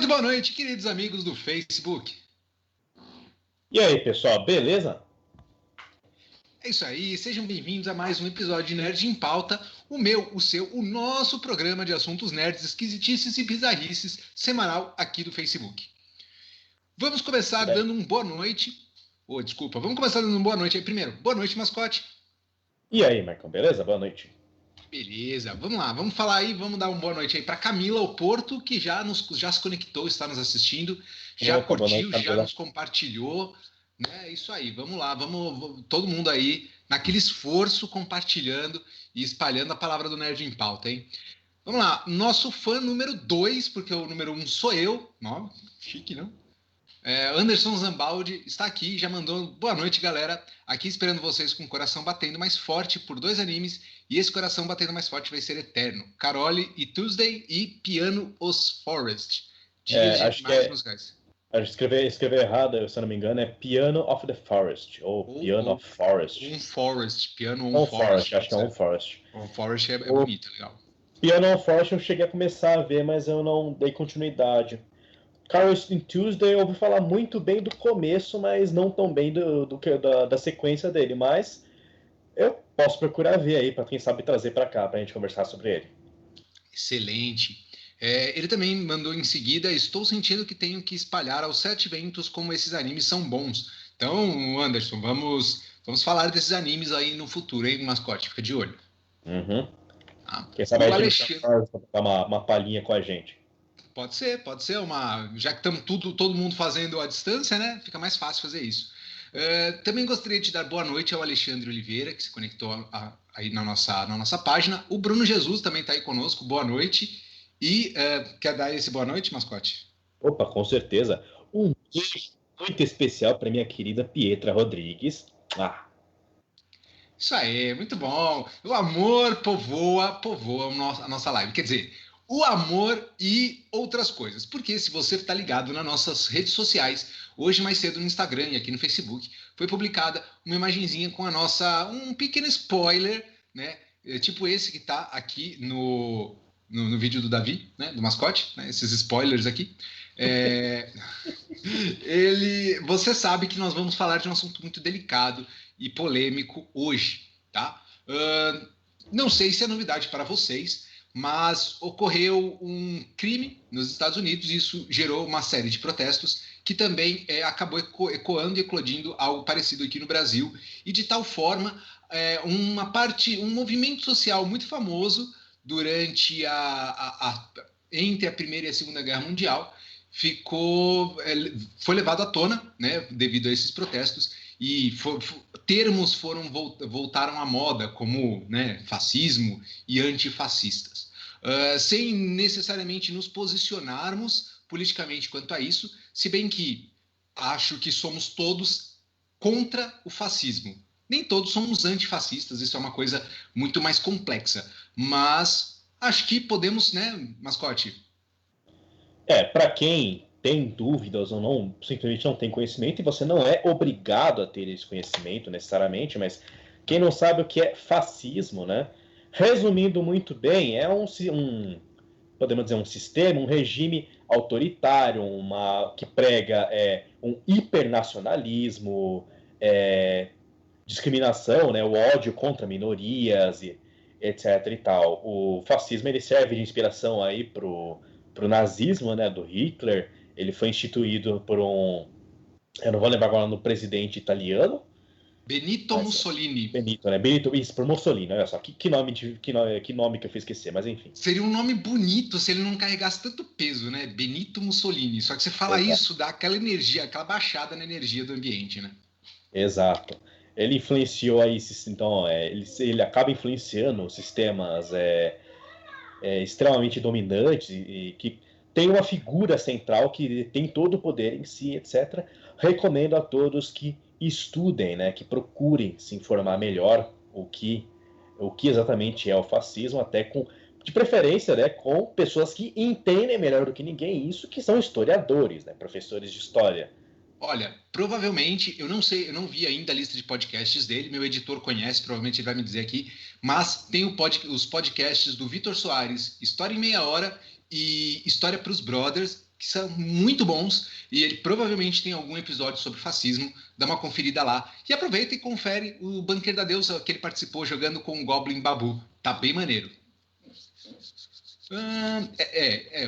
boa noite, queridos amigos do Facebook. E aí, pessoal, beleza? É isso aí, sejam bem-vindos a mais um episódio de Nerd em Pauta, o meu, o seu, o nosso programa de assuntos nerds, esquisitices e bizarrices, semanal aqui do Facebook. Vamos começar dando um boa noite. Vamos começar dando uma boa noite aí primeiro. Boa noite, mascote. E aí, Marcão, beleza? Boa noite. Beleza, vamos lá, vamos falar aí, vamos dar uma boa noite aí para Camila Oporto, que já se conectou, está nos assistindo, já curtiu, já nos compartilhou, né? Isso aí, vamos lá, vamos todo mundo aí naquele esforço compartilhando e espalhando a palavra do Nerd em Pauta, hein? Vamos lá, nosso fã número 2, porque o número 1 sou eu, ó, chique, não? Anderson Zambaldi está aqui, já mandou boa noite, galera. Aqui esperando vocês com o coração batendo mais forte por 2 animes. E esse coração batendo mais forte vai ser eterno. Carole e Tuesday e Piano os Forest. Dias de mais musicais. Acho que escrever errado, se eu não me engano, é Piano of the Forest. Ou Piano of Forest. Piano on Forest. Acho que é on Forest. On Forest é bonito, legal. Piano on Forest eu cheguei a começar a ver, mas eu não dei continuidade. Carlos in Tuesday eu ouvi falar muito bem do começo, mas não tão bem da sequência dele. Mas eu posso procurar ver aí, para quem sabe trazer para cá, para a gente conversar sobre ele. Excelente. Ele também mandou em seguida: estou sentindo que tenho que espalhar aos 7 ventos como esses animes são bons. Então, Anderson, vamos falar desses animes aí no futuro, hein, mascote? Fica de olho. Uhum. Quem sabe a gente dar uma palhinha com a gente. Pode ser já que estamos todo mundo fazendo à distância, né? Fica mais fácil fazer isso. Também gostaria de dar boa noite ao Alexandre Oliveira, que se conectou aí na nossa página. O Bruno Jesus também está aí conosco, boa noite. E quer dar esse boa noite, mascote? Opa, com certeza. Um beijo muito especial para minha querida Pietra Rodrigues. Isso aí, muito bom. O amor povoa a nossa live. Quer dizer, o amor e outras coisas. Porque se você está ligado nas nossas redes sociais, hoje mais cedo no Instagram e aqui no Facebook, foi publicada uma imagenzinha com um pequeno spoiler, né? Tipo esse que está aqui no vídeo do Davi, né? Do mascote, né? Esses spoilers aqui. Você sabe que nós vamos falar de um assunto muito delicado e polêmico hoje, tá? Não sei se é novidade para vocês, mas ocorreu um crime nos Estados Unidos e isso gerou uma série de protestos que também acabou ecoando e eclodindo algo parecido aqui no Brasil, e de tal forma um movimento social muito famoso durante entre a Primeira e a Segunda Guerra Mundial foi levado à tona, né, devido a esses protestos, e termos voltaram à moda, como, né, fascismo e antifascistas. Sem necessariamente nos posicionarmos politicamente quanto a isso, se bem que acho que somos todos contra o fascismo. Nem todos somos antifascistas, isso é uma coisa muito mais complexa, mas acho que podemos, né, mascote? Para quem tem dúvidas ou não, simplesmente não tem conhecimento, e você não é obrigado a ter esse conhecimento necessariamente, mas quem não sabe o que é fascismo, né? Resumindo muito bem, podemos dizer, um sistema, um regime autoritário, que prega um hipernacionalismo, discriminação, né, o ódio contra minorias, etc. e tal. O fascismo ele serve de inspiração aí pro nazismo, né, do Hitler. Ele foi instituído por eu não vou lembrar agora no presidente italiano. Benito Mussolini. Isso, por Mussolini, olha só, que nome que eu fui esquecer, mas enfim. Seria um nome bonito se ele não carregasse tanto peso, né? Benito Mussolini. Só que você fala isso, dá aquela energia, aquela baixada na energia do ambiente, né? Exato. Ele influenciou aí, então, ele acaba influenciando sistemas extremamente dominantes e que tem uma figura central que tem todo o poder em si, etc. Recomendo a todos que estudem, né, que procurem se informar melhor o que exatamente é o fascismo, até de preferência, né, com pessoas que entendem melhor do que ninguém isso, que são historiadores, né, professores de história. Olha, provavelmente, eu não sei, eu não vi ainda a lista de podcasts dele, meu editor conhece, provavelmente ele vai me dizer aqui, mas tem os podcasts do Vitor Soares, História em Meia Hora e História para os Brothers, que são muito bons, e ele provavelmente tem algum episódio sobre fascismo. Dá uma conferida lá. E aproveita e confere o Bunker da Deusa, que ele participou jogando com o Goblin Babu. Tá bem maneiro.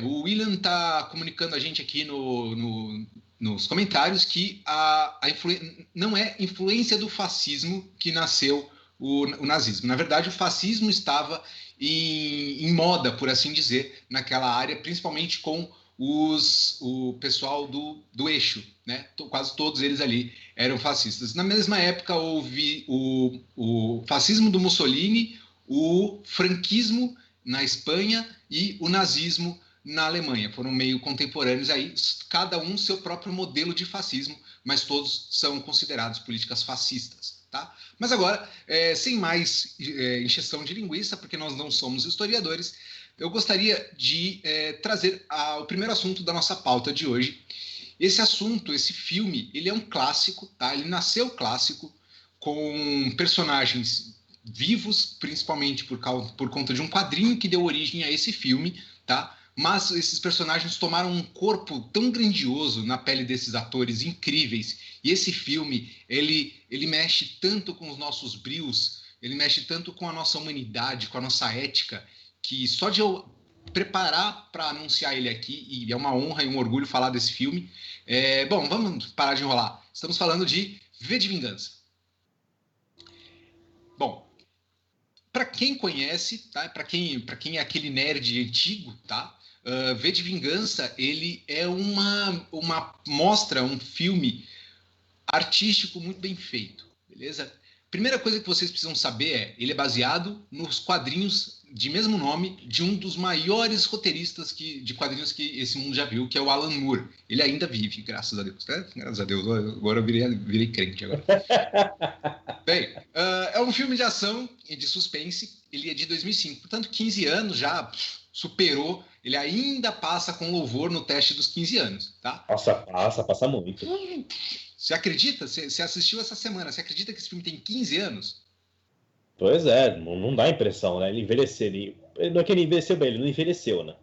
O William tá comunicando a gente aqui nos comentários que não é influência do fascismo que nasceu o nazismo. Na verdade, o fascismo estava em moda, por assim dizer, naquela área, principalmente com o pessoal do eixo, né? Quase todos eles ali eram fascistas. Na mesma época houve o fascismo do Mussolini, o franquismo na Espanha e o nazismo na Alemanha. Foram meio contemporâneos aí, cada um seu próprio modelo de fascismo, mas todos são considerados políticas fascistas, tá? Mas agora, sem mais encheção de linguiça, porque nós não somos historiadores, eu gostaria de trazer o primeiro assunto da nossa pauta de hoje. Esse assunto, esse filme, ele é um clássico, tá? Ele nasceu clássico, com personagens vivos, principalmente por conta de um quadrinho que deu origem a esse filme, tá? Mas esses personagens tomaram um corpo tão grandioso na pele desses atores incríveis, e esse filme, ele mexe tanto com os nossos brios, ele mexe tanto com a nossa humanidade, com a nossa ética, que só de eu preparar para anunciar ele aqui, e é uma honra e um orgulho falar desse filme. Bom, vamos parar de enrolar. Estamos falando de V de Vingança. Bom, para quem conhece, tá? Para quem é aquele nerd antigo, tá? V de Vingança, ele é um filme artístico muito bem feito, beleza? Primeira coisa que vocês precisam saber ele é baseado nos quadrinhos de mesmo nome de um dos maiores roteiristas de quadrinhos que esse mundo já viu, que é o Alan Moore. Ele ainda vive, graças a Deus. Graças a Deus, agora eu virei crente agora. Bem, é um filme de ação e de suspense, ele é de 2005, portanto 15 anos já superou, ele ainda passa com louvor no teste dos 15 anos, tá? Passa muito. Você acredita? Você assistiu essa semana, você acredita que esse filme tem 15 anos? Pois é, não dá impressão, né? Ele envelheceu, não é que ele envelheceu bem, ele não envelheceu, né?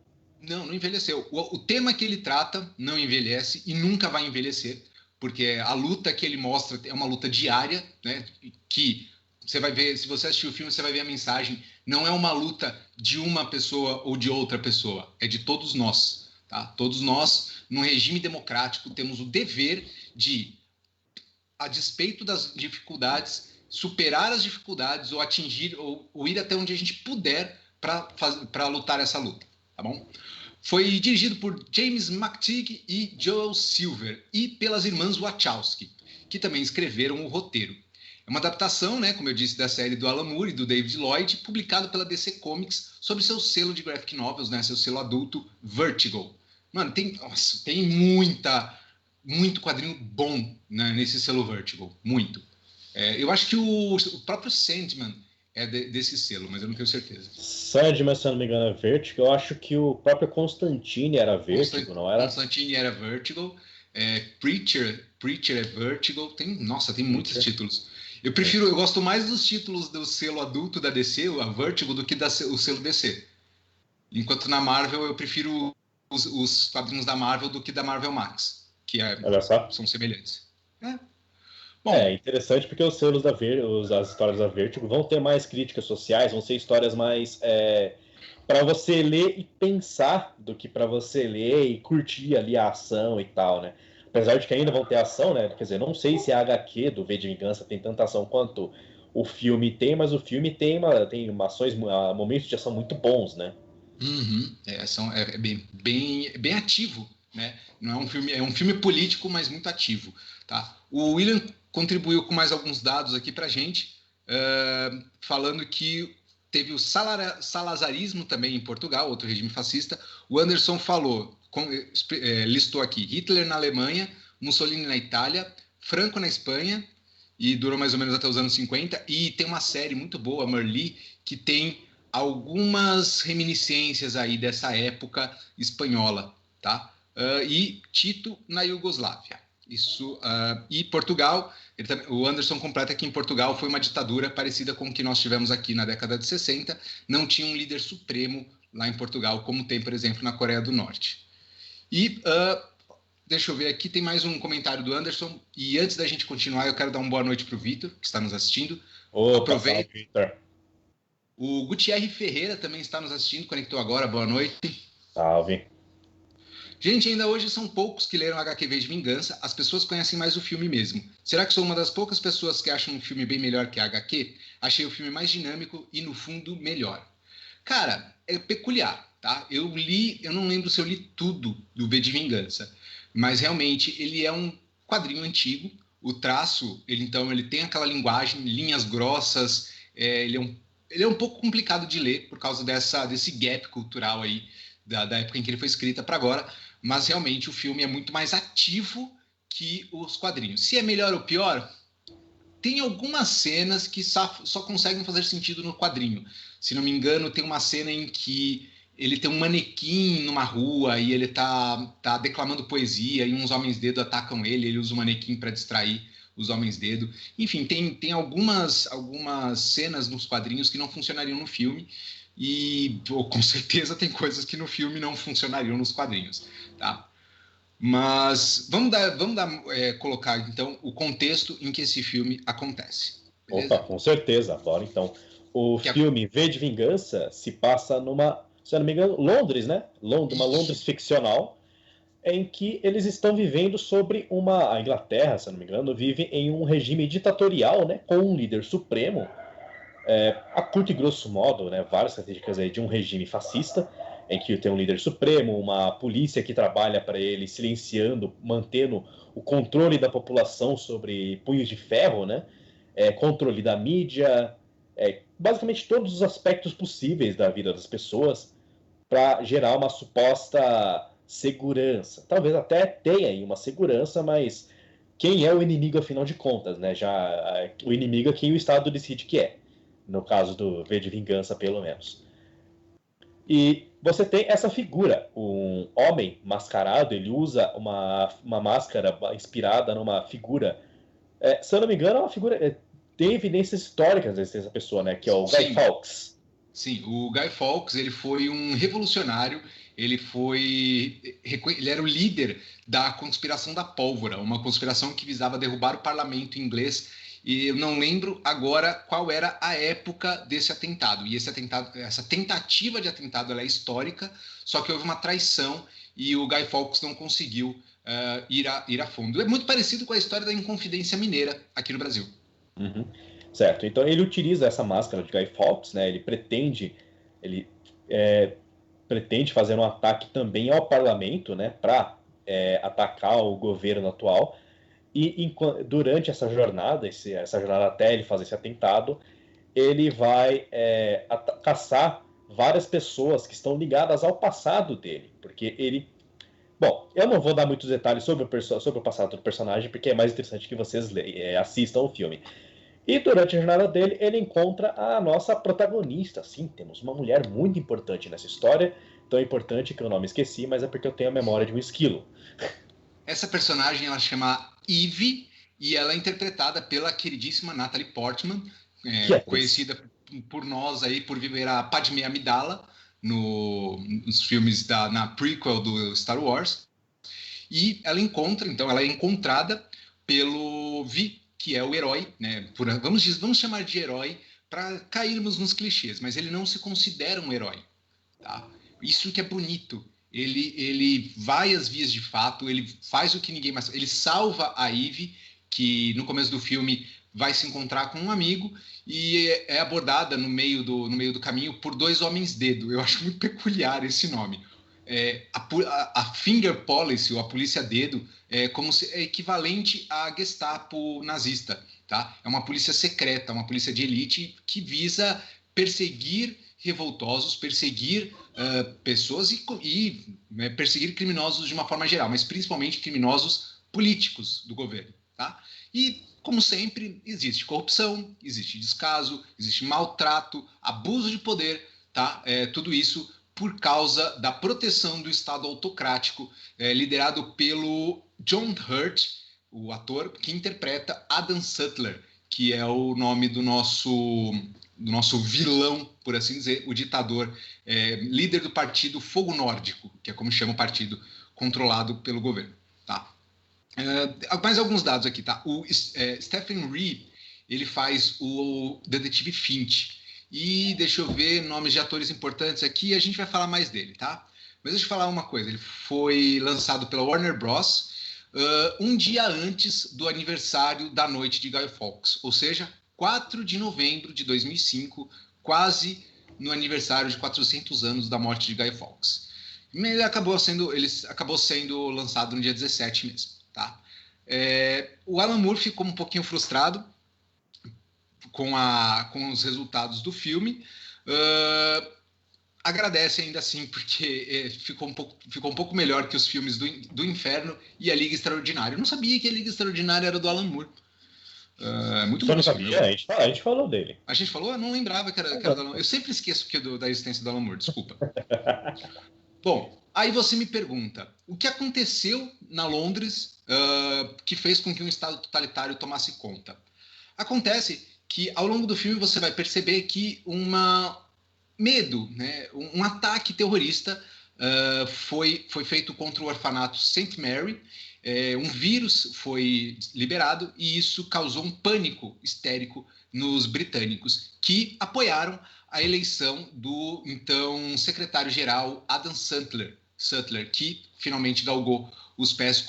Não envelheceu. O tema que ele trata não envelhece e nunca vai envelhecer, porque a luta que ele mostra é uma luta diária, né? Que você vai ver, se você assistir o filme, você vai ver a mensagem. Não é uma luta de uma pessoa ou de outra pessoa, é de todos nós, tá? Todos nós, num regime democrático, temos o dever de, a despeito das dificuldades, superar as dificuldades ou atingir ou ir até onde a gente puder para lutar essa luta, tá bom? Foi dirigido por James McTeague e Joel Silver e pelas irmãs Wachowski, que também escreveram o roteiro. É uma adaptação, né, como eu disse, da série do Alan Moore e do David Lloyd, publicado pela DC Comics sob seu selo de graphic novels, né, seu selo adulto Vertigo. Mano, tem muito quadrinho bom, né, nesse selo Vertigo, muito. Eu acho que o próprio Sandman é desse selo, mas eu não tenho certeza. Sandman, se eu não me engano, é Vertigo. Eu acho que o próprio Constantine era Vertigo, não era? Constantine era Vertigo. Preacher é Vertigo. Tem muitos títulos. Eu gosto mais dos títulos do selo adulto da DC, a Vertigo, do que o selo DC. Enquanto na Marvel eu prefiro os quadrinhos da Marvel do que da Marvel Max, que são semelhantes. Bom, interessante porque os selos as histórias da Vertigo vão ter mais críticas sociais, vão ser histórias mais para você ler e pensar do que para você ler e curtir ali a ação e tal, né? Apesar de que ainda vão ter ação, né? Quer dizer, não sei se a HQ do V de Vingança tem tanta ação quanto o filme tem, mas o filme tem momentos de ação muito bons, né? Uhum. É bem ativo, né? Não é um filme político, mas muito ativo, tá? O William contribuiu com mais alguns dados aqui pra gente, falando que teve o salazarismo também em Portugal, outro regime fascista. O Anderson listou aqui Hitler na Alemanha, Mussolini na Itália, Franco na Espanha, e durou mais ou menos até os anos 50, e tem uma série muito boa, Merli, que tem algumas reminiscências aí dessa época espanhola, tá? E Tito na Iugoslávia. E Portugal, o Anderson completa que em Portugal foi uma ditadura parecida com o que nós tivemos aqui na década de 60, não tinha um líder supremo lá em Portugal, como tem, por exemplo, na Coreia do Norte. E deixa eu ver aqui, tem mais um comentário do Anderson. E antes da gente continuar, eu quero dar uma boa noite para o Vitor, que está nos assistindo. Aproveita. Vitor. O Gutierre Ferreira também está nos assistindo, conectou agora. Boa noite. Salve. Gente, ainda hoje são poucos que leram HQ V de Vingança. As pessoas conhecem mais o filme mesmo. Será que sou uma das poucas pessoas que acham um filme bem melhor que a HQ? Achei o filme mais dinâmico e, no fundo, melhor. Cara, é peculiar, tá? Eu não lembro se eu li tudo do V de Vingança, mas realmente ele é um quadrinho antigo. O traço, ele tem aquela linguagem, linhas grossas, ele é um pouco complicado de ler por causa desse gap cultural aí da época em que ele foi escrita para agora, mas realmente o filme é muito mais ativo que os quadrinhos. Se é melhor ou pior, tem algumas cenas que só conseguem fazer sentido no quadrinho. Se não me engano, tem uma cena em que ele tem um manequim numa rua e ele tá declamando poesia e uns homens-dedo atacam ele usa o manequim para distrair os homens-dedo. Enfim, tem algumas cenas nos quadrinhos que não funcionariam no filme e com certeza tem coisas que no filme não funcionariam nos quadrinhos, tá? Mas vamos colocar então o contexto em que esse filme acontece. Beleza? Opa, com certeza. Bora então. O filme V de Vingança se passa numa, se eu não me engano, Londres, né? Uma Londres ficcional, em que eles estão vivendo sobre a Inglaterra, se eu não me engano, vive em um regime ditatorial, né? Com um líder supremo, a curto e grosso modo, né? Várias características aí de um regime fascista, em que tem um líder supremo, uma polícia que trabalha para ele, silenciando, mantendo o controle da população sobre punhos de ferro, né? Controle da mídia, basicamente todos os aspectos possíveis da vida das pessoas para gerar uma suposta segurança. Talvez até tenha aí uma segurança, mas quem é o inimigo afinal de contas, né? O inimigo é quem o Estado decide que é. No caso do V de Vingança, pelo menos. E você tem essa figura, um homem mascarado, ele usa uma máscara inspirada numa figura, se eu não me engano, é uma figura, tem evidências históricas dessa pessoa, né, que é o Guy Fawkes. Sim, o Guy Fawkes, ele foi um revolucionário, ele era o líder da conspiração da pólvora, uma conspiração que visava derrubar o parlamento inglês. E eu não lembro agora qual era a época desse atentado. E essa tentativa de atentado, ela é histórica, só que houve uma traição e o Guy Fawkes não conseguiu ir a fundo. É muito parecido com a história da Inconfidência Mineira aqui no Brasil. Uhum. Certo. Então ele utiliza essa máscara de Guy Fawkes, né? Ele pretende fazer um ataque também ao parlamento, né? Para atacar o governo atual. E durante essa jornada até ele fazer esse atentado, ele vai caçar várias pessoas que estão ligadas ao passado dele. Porque ele... Bom, eu não vou dar muitos detalhes sobre o passado do personagem, porque é mais interessante que vocês assistam o filme. E durante a jornada dele, ele encontra a nossa protagonista. Sim, temos uma mulher muito importante nessa história. Tão importante que eu não me esqueci, mas é porque eu tenho a memória de um esquilo. Essa personagem, ela chama Eve, e ela é interpretada pela queridíssima Natalie Portman, conhecida por nós aí por viver a Padmé Amidala nos filmes na prequel do Star Wars. E ela é encontrada pelo Vi, que é o herói, né? Vamos chamar de herói para cairmos nos clichês, mas ele não se considera um herói, tá? Isso que é bonito. Ele vai às vias de fato, ele faz o que ninguém mais... Ele salva a Eve, que no começo do filme vai se encontrar com um amigo e é abordada no meio do caminho por dois homens-dedo. Eu acho muito peculiar esse nome. A Finger Policy, ou a polícia dedo, é equivalente à Gestapo nazista, tá? É uma polícia secreta, uma polícia de elite que visa perseguir revoltosos, perseguir pessoas e perseguir criminosos de uma forma geral, mas principalmente criminosos políticos do governo, tá? E, como sempre, existe corrupção, existe descaso, existe maltrato, abuso de poder, tá? Tudo isso por causa da proteção do Estado autocrático, liderado pelo John Hurt, o ator que interpreta Adam Sutler, que é o nome do nosso vilão, por assim dizer, o ditador, líder do partido Fogo Nórdico, que é como chama o partido controlado pelo governo, tá? Mais alguns dados aqui, tá? O Stephen Rea, ele faz o detetive Finch. E deixa eu ver nomes de atores importantes aqui, a gente vai falar mais dele, tá? Mas deixa eu falar uma coisa, ele foi lançado pela Warner Bros. Um dia antes do aniversário da noite de Guy Fawkes, ou seja, 4 de novembro de 2005, quase no aniversário de 400 anos da morte de Guy Fawkes. Ele acabou sendo lançado no dia 17 mesmo, tá? O Alan Moore ficou um pouquinho frustrado com os resultados do filme. Agradece ainda assim, porque ficou um pouco melhor que os filmes do Inferno e a Liga Extraordinária. Eu não sabia que a Liga Extraordinária era do Alan Moore. Muito bom. Você não sabia? A gente falou dele. A gente falou? Eu não lembrava que era do Alan Moore. Eu sempre esqueço da existência do Alan Moore, desculpa. Bom, aí você me pergunta, o que aconteceu na Londres que fez com que um Estado totalitário tomasse conta? Acontece que ao longo do filme você vai perceber que medo, né? Um ataque terrorista foi feito contra o orfanato St. Mary. Um vírus foi liberado e isso causou um pânico histérico nos britânicos, que apoiaram a eleição do então secretário-geral Adam Sutler, que finalmente galgou os pés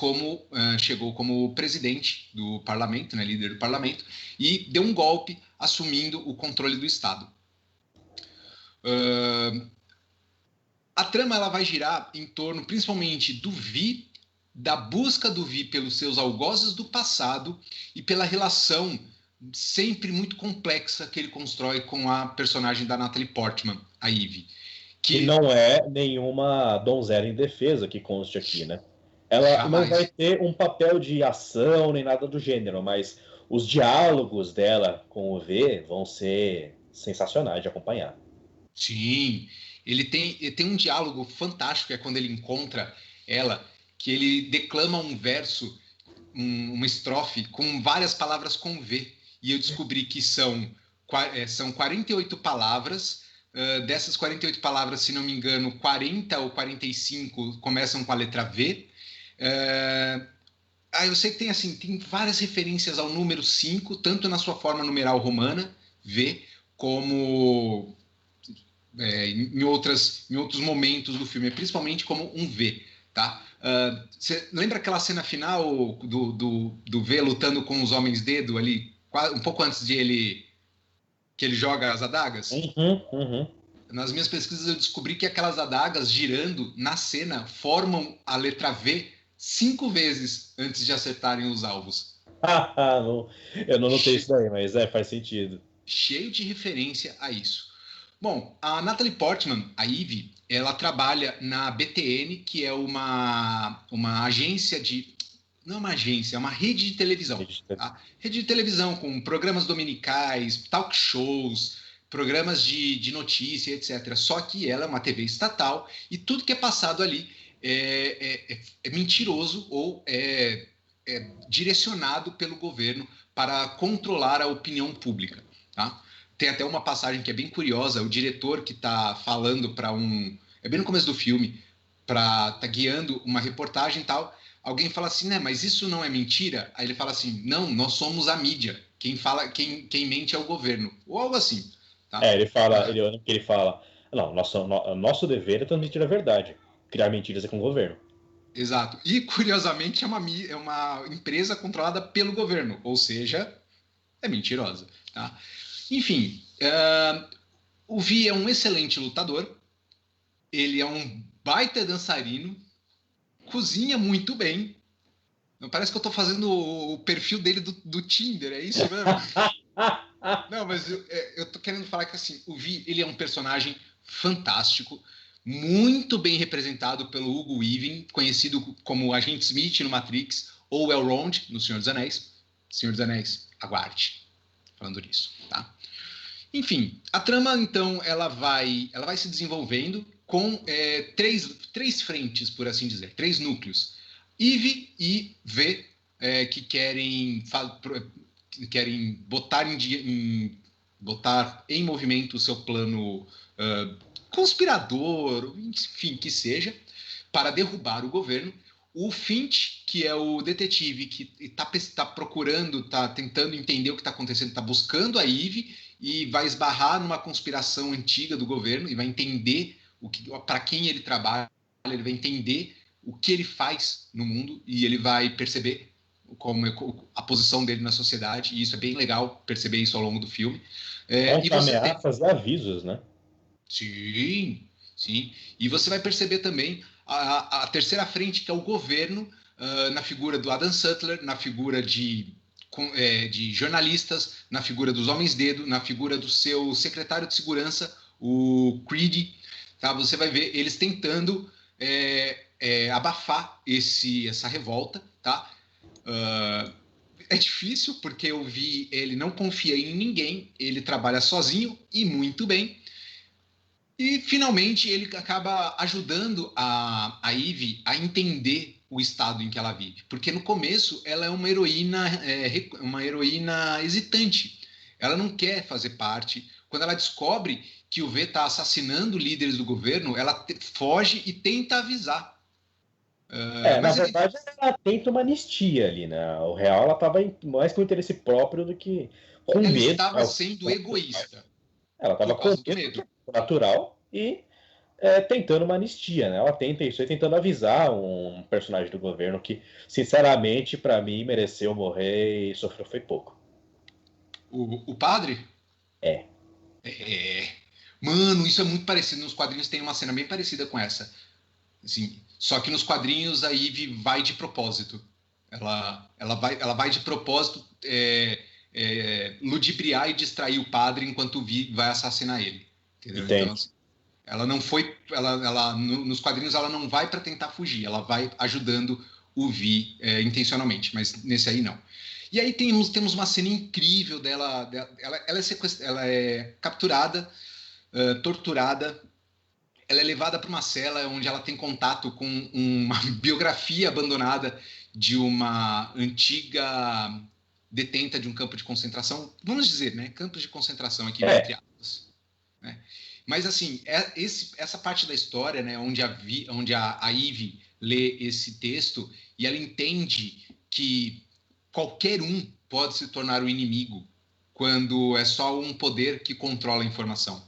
chegou como presidente do parlamento, né, líder do parlamento, e deu um golpe assumindo o controle do Estado. A trama ela vai girar em torno principalmente do Vi, da busca do Vi pelos seus algozes do passado e pela relação sempre muito complexa que ele constrói com a personagem da Natalie Portman, a Eve. Que não é nenhuma donzela indefesa que conste aqui, né? Ela jamais. Não vai ter um papel de ação nem nada do gênero, mas os diálogos dela com o V vão ser sensacionais de acompanhar. Sim, ele tem um diálogo fantástico, que é quando ele encontra ela, que ele declama um verso, uma estrofe com várias palavras com V, e eu descobri que são 48 palavras. Dessas 48 palavras, se não me engano, 40 ou 45 começam com a letra V. Eu sei que tem várias referências ao número 5, tanto na sua forma numeral romana, V, como em outros momentos do filme, principalmente como um V. Tá? Você lembra aquela cena final do V lutando com os homens dedo ali, um pouco antes de que ele joga as adagas? Uhum. Nas minhas pesquisas eu descobri que aquelas adagas girando na cena formam a letra V 5 vezes antes de acertarem os alvos. Eu não notei isso daí, mas faz sentido. Cheio de referência a isso. Bom, a Natalie Portman, a Eve, ela trabalha na BTN, que é uma agência de... Não é uma agência, é uma rede de televisão. Tá? Rede de televisão com programas dominicais, talk shows, programas de notícia, etc. Só que ela é uma TV estatal e tudo que é passado ali é mentiroso ou é direcionado pelo governo para controlar a opinião pública. Tá? Tem até uma passagem que é bem curiosa, o diretor que está falando para é bem no começo do filme, tá guiando uma reportagem e tal, alguém fala assim, né, mas isso não é mentira? Aí ele fala assim, não, nós somos a mídia, quem mente é o governo, ou algo assim. Tá? Ele fala, não, nosso dever é transmitir a verdade, criar mentiras é com o governo. Exato, e curiosamente é uma empresa controlada pelo governo, ou seja, é mentirosa. Tá? Enfim, o Vi é um excelente lutador, ele é um baita dançarino, cozinha muito bem. Parece que eu estou fazendo o perfil dele do Tinder, é isso mesmo? Não, mas eu tô querendo falar que assim, o Vi, ele é um personagem fantástico, muito bem representado pelo Hugo Weaving, conhecido como Agente Smith no Matrix, ou Elrond no Senhor dos Anéis. Senhor dos Anéis, aguarde. Falando nisso, tá? Enfim, a trama, então, ela vai se desenvolvendo com três frentes, por assim dizer, 3 núcleos. Eve e V, que querem botar em movimento o seu plano conspirador, enfim, que seja. para derrubar o governo. O Finch, que é o detetive que está procurando, está tentando entender o que está acontecendo, está buscando a Eve e vai esbarrar numa conspiração antiga do governo e vai entender para quem ele trabalha, ele vai entender o que ele faz no mundo e ele vai perceber como a posição dele na sociedade, e isso é bem legal perceber isso ao longo do filme. E ameaças e avisos, né? Sim, sim. E você vai perceber também a terceira frente, que é o governo, na figura do Adam Sutler, na figura de jornalistas, na figura dos homens-dedo, na figura do seu secretário de segurança, o Creed. Tá? Você vai ver eles tentando abafar essa revolta. Tá? É difícil, porque eu vi ele não confia em ninguém, ele trabalha sozinho e muito bem. E, finalmente, ele acaba ajudando a Eve a entender o estado em que ela vive. Porque, no começo, ela é uma heroína hesitante. Ela não quer fazer parte. Quando ela descobre que o V está assassinando líderes do governo, ela foge e tenta avisar. Na verdade, ela tenta uma anistia ali, né? O real, ela estava mais com interesse próprio do que com medo. Ela estava sendo egoísta. Ela estava com medo natural e tentando uma anistia, né? Ela tenta isso aí, tentando avisar um personagem do governo que, sinceramente, para mim, mereceu morrer e sofreu foi pouco. O padre? Mano, isso é muito parecido. Nos quadrinhos tem uma cena bem parecida com essa. Assim, só que nos quadrinhos a Eve vai de propósito. Ela vai de propósito ludibriar e distrair o padre enquanto o Vi vai assassinar ele. Entendeu? Então, assim, ela não foi. Nos quadrinhos ela não vai para tentar fugir, ela vai ajudando o Vi intencionalmente, mas nesse aí não. E aí temos uma cena incrível dela. Ela é capturada, torturada. Ela é levada para uma cela onde ela tem contato com uma biografia abandonada de uma antiga detenta de um campo de concentração. Vamos dizer, né? Campos de concentração aqui, entre aspas. Né? Mas, assim, essa parte da história, né, onde a Eve lê esse texto e ela entende que qualquer um pode se tornar o inimigo quando é só um poder que controla a informação.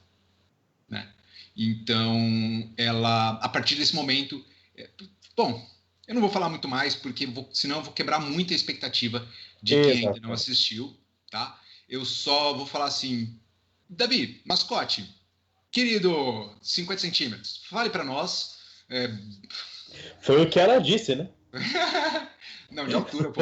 Né? Então, ela, a partir desse momento... Bom, eu não vou falar muito mais, porque senão eu vou quebrar muita expectativa de quem ainda não assistiu. Tá? Eu só vou falar assim... Davi, mascote, querido 50 centímetros, fale para nós... Foi o que ela disse, né? Não, de altura, pô.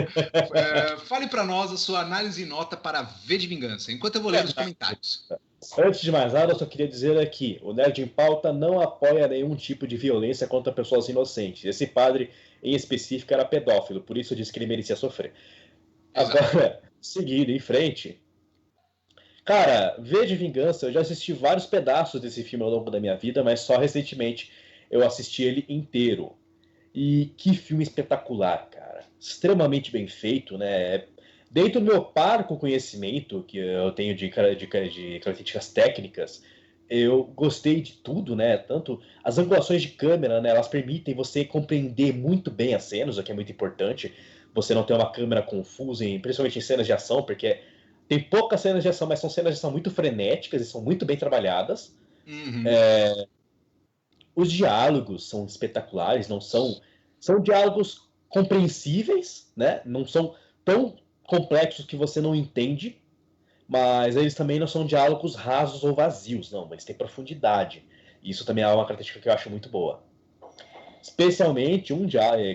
Fale para nós a sua análise e nota para V de Vingança, enquanto eu vou ler os comentários. Antes de mais nada, eu só queria dizer aqui, o Nerd em Pauta não apoia nenhum tipo de violência contra pessoas inocentes. Esse padre, em específico, era pedófilo, por isso eu disse que ele merecia sofrer. Exato. Agora, seguindo em frente... Cara, V de Vingança, eu já assisti vários pedaços desse filme ao longo da minha vida, mas só recentemente eu assisti ele inteiro. E que filme espetacular, cara. Extremamente bem feito, né? Dentro do meu parco conhecimento que eu tenho de características técnicas, eu gostei de tudo, né? Tanto as angulações de câmera, né? Elas permitem você compreender muito bem as cenas, o que é muito importante. Você não ter uma câmera confusa, principalmente em cenas de ação, porque tem poucas cenas de ação, mas são cenas de ação muito frenéticas e são muito bem trabalhadas. Uhum. Os diálogos são espetaculares, são diálogos compreensíveis, né? Não são tão complexos que você não entende, mas eles também não são diálogos rasos ou vazios, não, eles têm profundidade. Isso também é uma característica que eu acho muito boa. Especialmente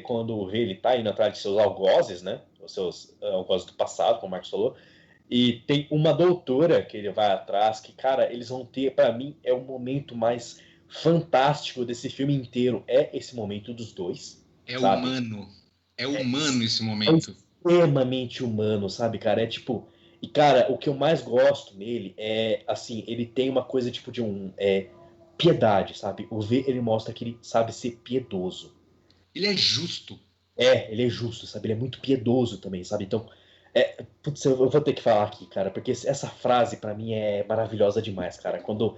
quando o rei ele tá indo atrás de seus algozes, né? Os seus algozes do passado, como o Marcos falou, e tem uma doutora que ele vai atrás, que, cara, eles vão ter, para mim, é o momento mais fantástico desse filme inteiro, é esse momento dos dois. Sabe? Humano. É humano esse momento. É extremamente humano, sabe, cara? É tipo... E, cara, o que eu mais gosto nele é, assim, ele tem uma coisa tipo de piedade, sabe? O V, ele mostra que ele sabe ser piedoso. Ele é justo. Ele é justo, sabe? Ele é muito piedoso também, sabe? Então, putz, eu vou ter que falar aqui, cara, porque essa frase pra mim é maravilhosa demais, cara. Quando,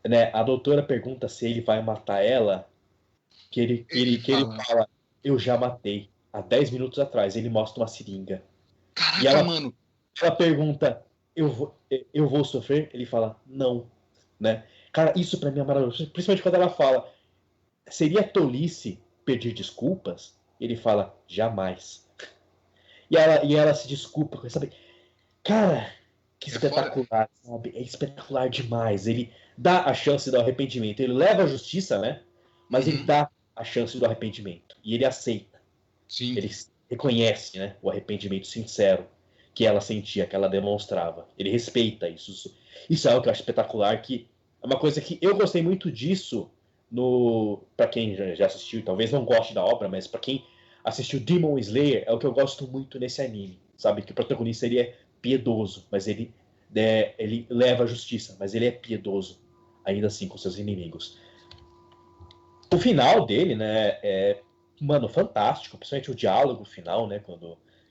né, a doutora pergunta se ele vai matar ela, ele fala, eu já matei há 10 minutos atrás. Ele mostra uma seringa. Caraca, e mano. Ela pergunta, eu vou sofrer? Ele fala, não. Né? Cara, isso pra mim é maravilhoso. Principalmente quando ela fala, seria tolice pedir desculpas? Ele fala, jamais. E ela se desculpa, sabe? Cara, que espetacular, sabe? É espetacular demais. Ele dá a chance do arrependimento. Ele leva a justiça, né? Mas ele dá a chance do arrependimento. E ele aceita. Sim. Ele reconhece, né, o arrependimento sincero que ela sentia, que ela demonstrava. Ele respeita isso. Isso é algo que eu acho espetacular, que é uma coisa que eu gostei muito disso para quem já assistiu, talvez não goste da obra, mas para quem assistiu Demon Slayer, é o que eu gosto muito nesse anime, sabe? Que o protagonista ele é piedoso, mas ele leva a justiça, mas ele é piedoso, ainda assim, com seus inimigos. O final dele, né, mano, fantástico, principalmente o diálogo final, né,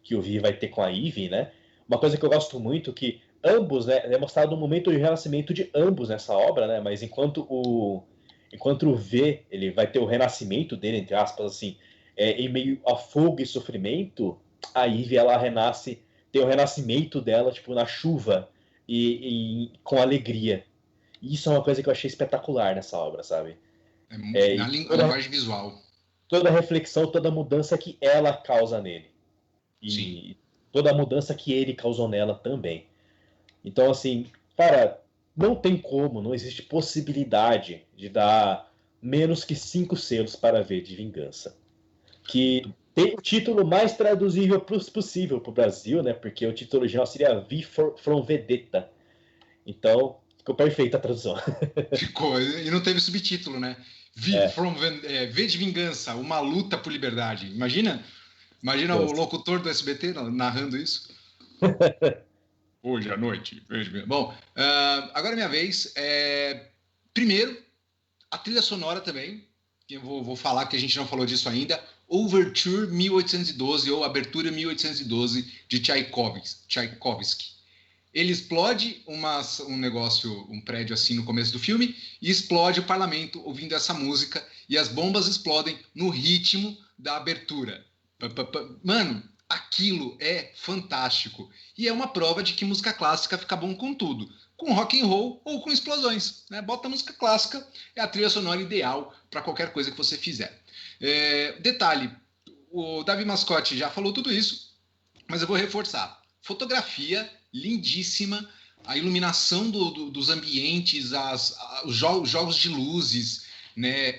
que o Vi vai ter com a Eve, né? Uma coisa que eu gosto muito que ambos, né, é mostrado um momento de renascimento de ambos nessa obra, né? Mas enquanto o V, ele vai ter o renascimento dele, entre aspas, assim, em meio a fogo e sofrimento, a Eve, ela renasce, tem o renascimento dela, tipo, na chuva e com alegria. E isso é uma coisa que eu achei espetacular nessa obra, sabe? Na linguagem visual. Toda a reflexão, toda a mudança que ela causa nele. E sim, toda a mudança que ele causou nela também. Então, assim, cara, não tem como, não existe possibilidade de dar menos que 5 selos para V de Vingança. Que tem o título mais traduzível possível para o Brasil, né? Porque o título original seria V from Vendetta. Então, ficou perfeita a tradução. Ficou, e não teve subtítulo, né? V de Vingança, uma luta por liberdade. Imagina o locutor do SBT narrando isso. Hoje à noite. Bom, agora é minha vez. Primeiro, a trilha sonora também. Eu vou falar que a gente não falou disso ainda. Overture 1812 ou Abertura 1812 de Tchaikovsky. Ele explode um prédio assim no começo do filme e explode o parlamento ouvindo essa música e as bombas explodem no ritmo da abertura. Mano, aquilo é fantástico. E é uma prova de que música clássica fica bom com tudo. Com rock and roll ou com explosões. Né? Bota música clássica, é a trilha sonora ideal para qualquer coisa que você fizer. Detalhe, o Davi Mascotti já falou tudo isso, mas eu vou reforçar. Fotografia lindíssima, a iluminação dos ambientes, os jogos de luzes, né?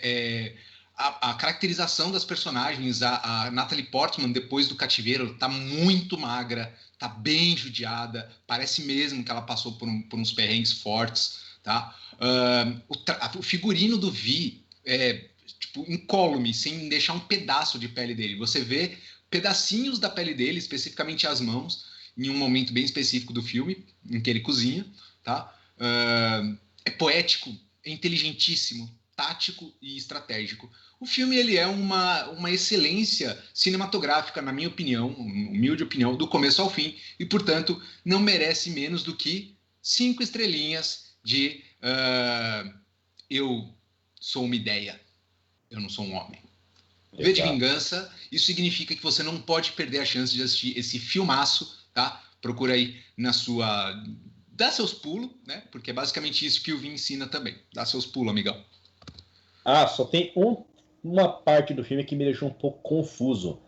A caracterização das personagens, a Natalie Portman, depois do cativeiro, está muito magra, está bem judiada, parece mesmo que ela passou por uns perrengues fortes. Tá? O figurino do Vi é tipo, incólume, sem deixar um pedaço de pele dele. Você vê pedacinhos da pele dele, especificamente as mãos, em um momento bem específico do filme, em que ele cozinha. Tá? É poético, é inteligentíssimo, tático e estratégico. O filme ele é uma excelência cinematográfica, na minha opinião, humilde opinião, do começo ao fim, e, portanto, não merece menos do que 5 estrelinhas de eu sou uma ideia, eu não sou um homem. V de Vingança, isso significa que você não pode perder a chance de assistir esse filmaço, tá? Procura aí dá seus pulos, né? Porque é basicamente isso que o Vin ensina também. Dá seus pulos, amigão. Só tem uma parte do filme que me deixou um pouco confuso,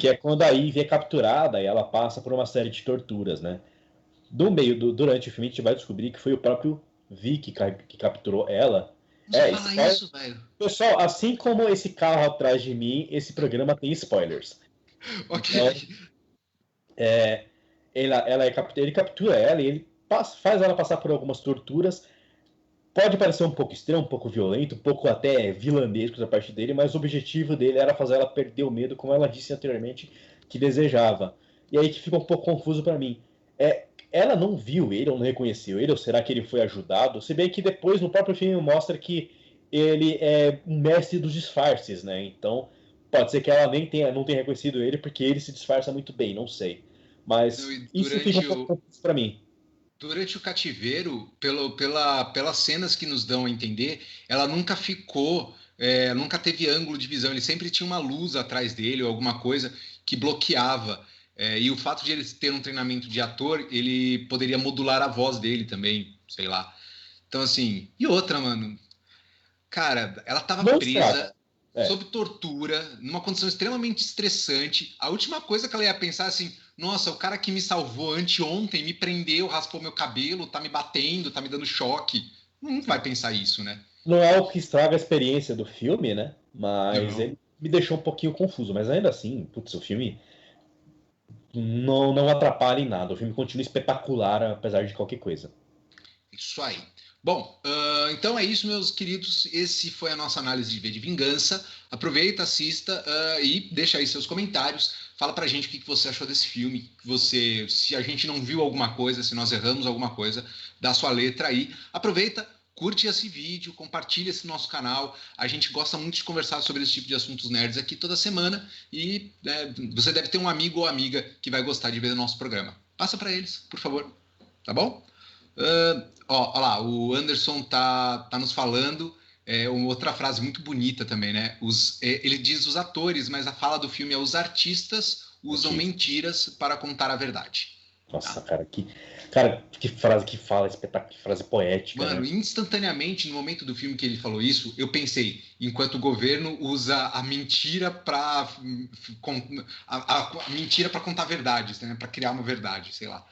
que é quando a Eve é capturada e ela passa por uma série de torturas, né? Durante o filme a gente vai descobrir que foi o próprio Vi que capturou ela. Isso, velho. Pessoal, assim como esse carro atrás de mim, esse programa tem spoilers. Ok. Então, ele captura ela e ele faz ela passar por algumas torturas. Pode parecer um pouco estranho, um pouco violento, um pouco até vilanesco da parte dele, mas o objetivo dele era fazer ela perder o medo, como ela disse anteriormente, que desejava. E aí que fica um pouco confuso para mim. Ela não viu ele, ou não reconheceu ele, ou será que ele foi ajudado? Se bem que depois no próprio filme mostra que ele é um mestre dos disfarces, né? Então pode ser que ela não tenha reconhecido ele, porque ele se disfarça muito bem, não sei. Mas isso fica um pouco confuso para mim. Durante o cativeiro, pelas cenas que nos dão a entender, ela nunca ficou nunca teve ângulo de visão, ele sempre tinha uma luz atrás dele ou alguma coisa que bloqueava. E o fato de ele ter um treinamento de ator, ele poderia modular a voz dele também, sei lá. Então, assim, e outra, mano, cara, ela tava presa sob tortura, numa condição extremamente estressante. A última coisa que ela ia pensar assim, nossa, o cara que me salvou anteontem me prendeu, raspou meu cabelo, tá me batendo, tá me dando choque. Não vai pensar isso, né? Não é o que estraga a experiência do filme, né? Mas ele me deixou um pouquinho confuso. Mas ainda assim, putz, o filme não atrapalha em nada. O filme continua espetacular, apesar de qualquer coisa. Isso aí. Bom, então é isso, meus queridos. Esse foi a nossa análise de V de Vingança. Aproveita, assista e deixa aí seus comentários. Fala pra gente o que você achou desse filme. Se a gente não viu alguma coisa, se nós erramos alguma coisa, dá sua letra aí. Aproveita, curte esse vídeo, compartilha esse nosso canal. A gente gosta muito de conversar sobre esse tipo de assuntos nerds aqui toda semana. E você deve ter um amigo ou amiga que vai gostar de ver o nosso programa. Passa para eles, por favor. Tá bom? Ó lá, o Anderson tá nos falando uma outra frase muito bonita também, né? Ele diz os atores, mas a fala do filme é os artistas usam mentiras para contar a verdade. Nossa, tá? que frase que fala, espetáculo, que frase poética. Mano, né? Instantaneamente, no momento do filme que ele falou isso, eu pensei, enquanto o governo usa a mentira para mentira para contar verdades, né? Para criar uma verdade, sei lá.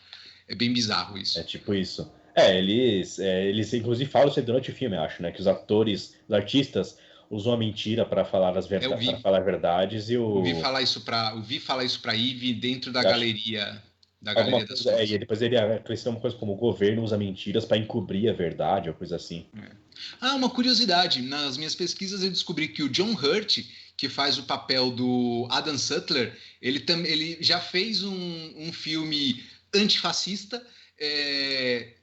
É bem bizarro isso. É tipo isso. Eles inclusive falam isso durante o filme, acho, né? Que os artistas usam a mentira para falar falar verdades e o. Ouvi falar isso para Eve dentro da galeria. Da galeria das coisas. E depois ele acrescentou uma coisa como o governo usa mentiras para encobrir a verdade, ou coisa assim. Uma curiosidade. Nas minhas pesquisas eu descobri que o John Hurt, que faz o papel do Adam Sutler, ele já fez um filme antifascista,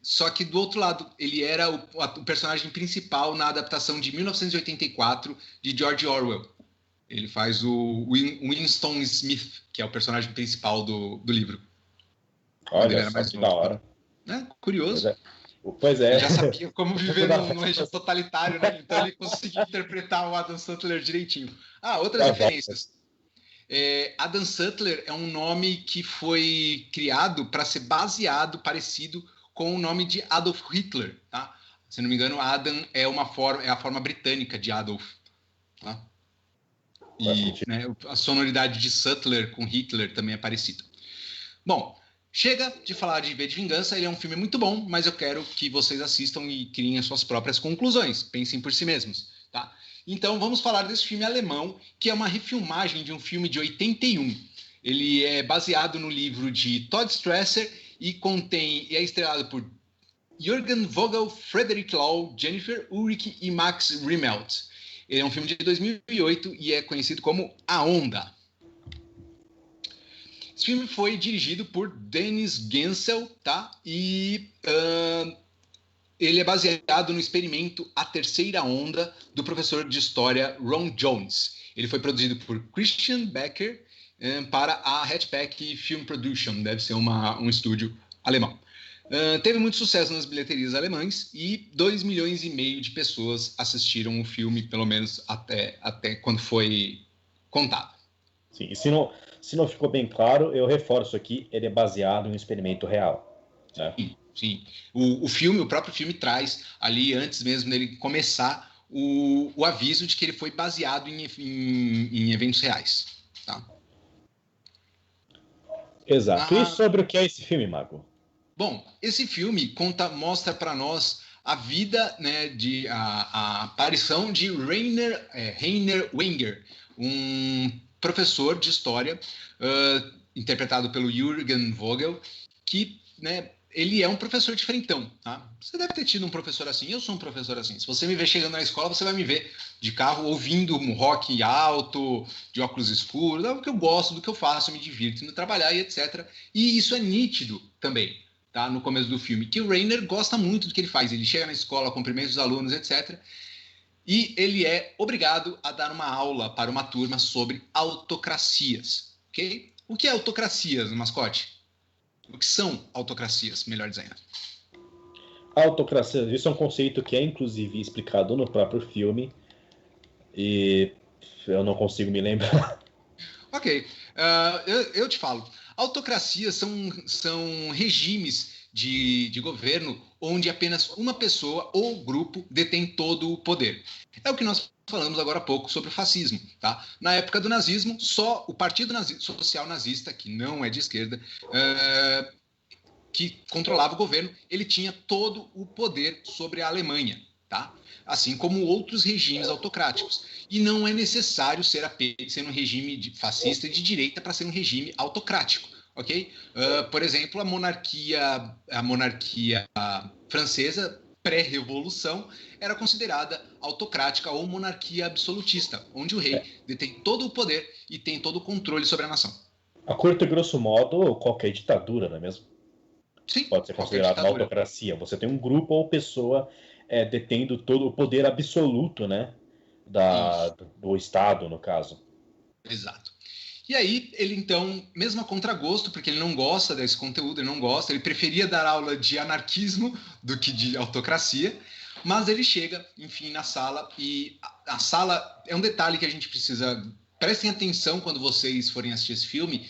só que do outro lado, ele era o personagem principal na adaptação de 1984 de George Orwell. Ele faz o Winston Smith, que é o personagem principal do livro. Olha, ele era mais novo, da hora. Curioso. Pois é. Ele já sabia como viver num regime totalitário, né? Então ele conseguiu interpretar o Adam Sutler direitinho. Outras referências. Adam Sutler é um nome que foi criado para ser parecido com o nome de Adolf Hitler, tá? Se não me engano, Adam é a forma britânica de Adolf, tá? E a sonoridade de Sutler com Hitler também é parecida. Bom, chega de falar de V de Vingança, ele é um filme muito bom, mas eu quero que vocês assistam e criem as suas próprias conclusões, pensem por si mesmos, tá? Então vamos falar desse filme alemão, que é uma refilmagem de um filme de 81. Ele é baseado no livro de Todd Strasser e é estrelado por Jürgen Vogel, Frederick Law, Jennifer Ulrich e Max Riemelt. Ele é um filme de 2008 e é conhecido como A Onda. Esse filme foi dirigido por Dennis Gansel, tá? E ele é baseado no experimento A Terceira Onda, do professor de história Ron Jones. Ele foi produzido por Christian Becker para a Hatchback Film Production, deve ser um estúdio alemão. Teve muito sucesso nas bilheterias alemãs e 2,5 milhões de pessoas assistiram o filme, pelo menos até quando foi contado. Sim, e se não ficou bem claro, eu reforço aqui, ele é baseado em um experimento real. Né? Sim. O próprio filme traz ali, antes mesmo dele começar, o aviso de que ele foi baseado em eventos reais. Tá? Exato. E sobre o que é esse filme, Mago? Bom, esse filme mostra para nós a vida, né, a aparição de Rainer Wenger, um professor de história, interpretado pelo Jürgen Vogel, que, né, ele é um professor diferentão, tá? Você deve ter tido um professor assim, eu sou um professor assim. Se você me ver chegando na escola, você vai me ver de carro ouvindo um rock alto, de óculos escuros, é o que eu gosto, do que eu faço, me divirto indo trabalhar e etc. E isso é nítido também, tá? No começo do filme, que o Rainer gosta muito do que ele faz. Ele chega na escola, cumprimenta os alunos, etc. E ele é obrigado a dar uma aula para uma turma sobre autocracias, ok? O que é autocracias, mascote? O que são autocracias, melhor dizendo? Autocracia, isso é um conceito que é inclusive explicado no próprio filme. E eu não consigo me lembrar. Ok, eu te falo. Autocracias são regimes de governo onde apenas uma pessoa ou grupo detém todo o poder. É o que nós falamos agora há pouco sobre o fascismo. Tá? Na época do nazismo, só o Partido Social Nazista, que não é de esquerda, que controlava o governo, ele tinha todo o poder sobre a Alemanha. Tá? Assim como outros regimes autocráticos. E não é necessário ser um regime fascista de direita para ser um regime autocrático, ok? Por exemplo, a monarquia francesa pré-revolução era considerada autocrática ou monarquia absolutista, onde o rei detém todo o poder e tem todo o controle sobre a nação. A curto e grosso modo, qualquer ditadura, não é mesmo? Sim, pode ser considerado uma autocracia. Você tem um grupo ou pessoa detendo todo o poder absoluto, né, do Estado, no caso. Exato. E aí, ele então, mesmo a contragosto, porque ele não gosta desse conteúdo, ele não gosta, ele preferia dar aula de anarquismo do que de autocracia, mas ele chega, enfim, na sala, e a sala é um detalhe que a gente precisa... Prestem atenção quando vocês forem assistir esse filme,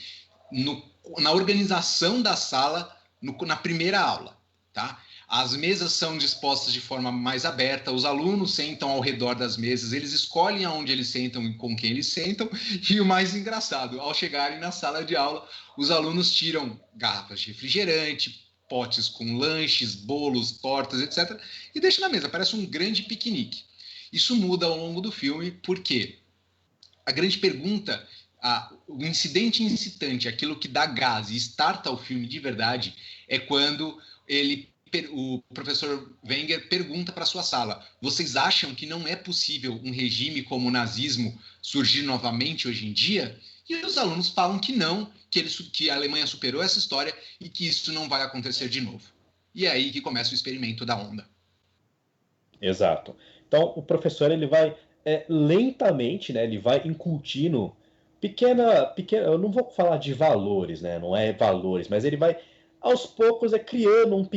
na organização da sala na primeira aula, tá? As mesas são dispostas de forma mais aberta, os alunos sentam ao redor das mesas, eles escolhem aonde eles sentam e com quem eles sentam, e o mais engraçado, ao chegarem na sala de aula, os alunos tiram garrafas de refrigerante, potes com lanches, bolos, tortas, etc., e deixam na mesa, parece um grande piquenique. Isso muda ao longo do filme, porque a grande pergunta, o incidente incitante, aquilo que dá gás e starta o filme de verdade, é quando o professor Wenger pergunta para sua sala: vocês acham que não é possível um regime como o nazismo surgir novamente hoje em dia? E os alunos falam que não, que a Alemanha superou essa história e que isso não vai acontecer de novo. E é aí que começa o experimento da onda. Exato. Então, o professor ele vai lentamente, né, ele vai incutindo pequena, eu não vou falar de valores, né, não é valores, mas ele vai aos poucos criando uma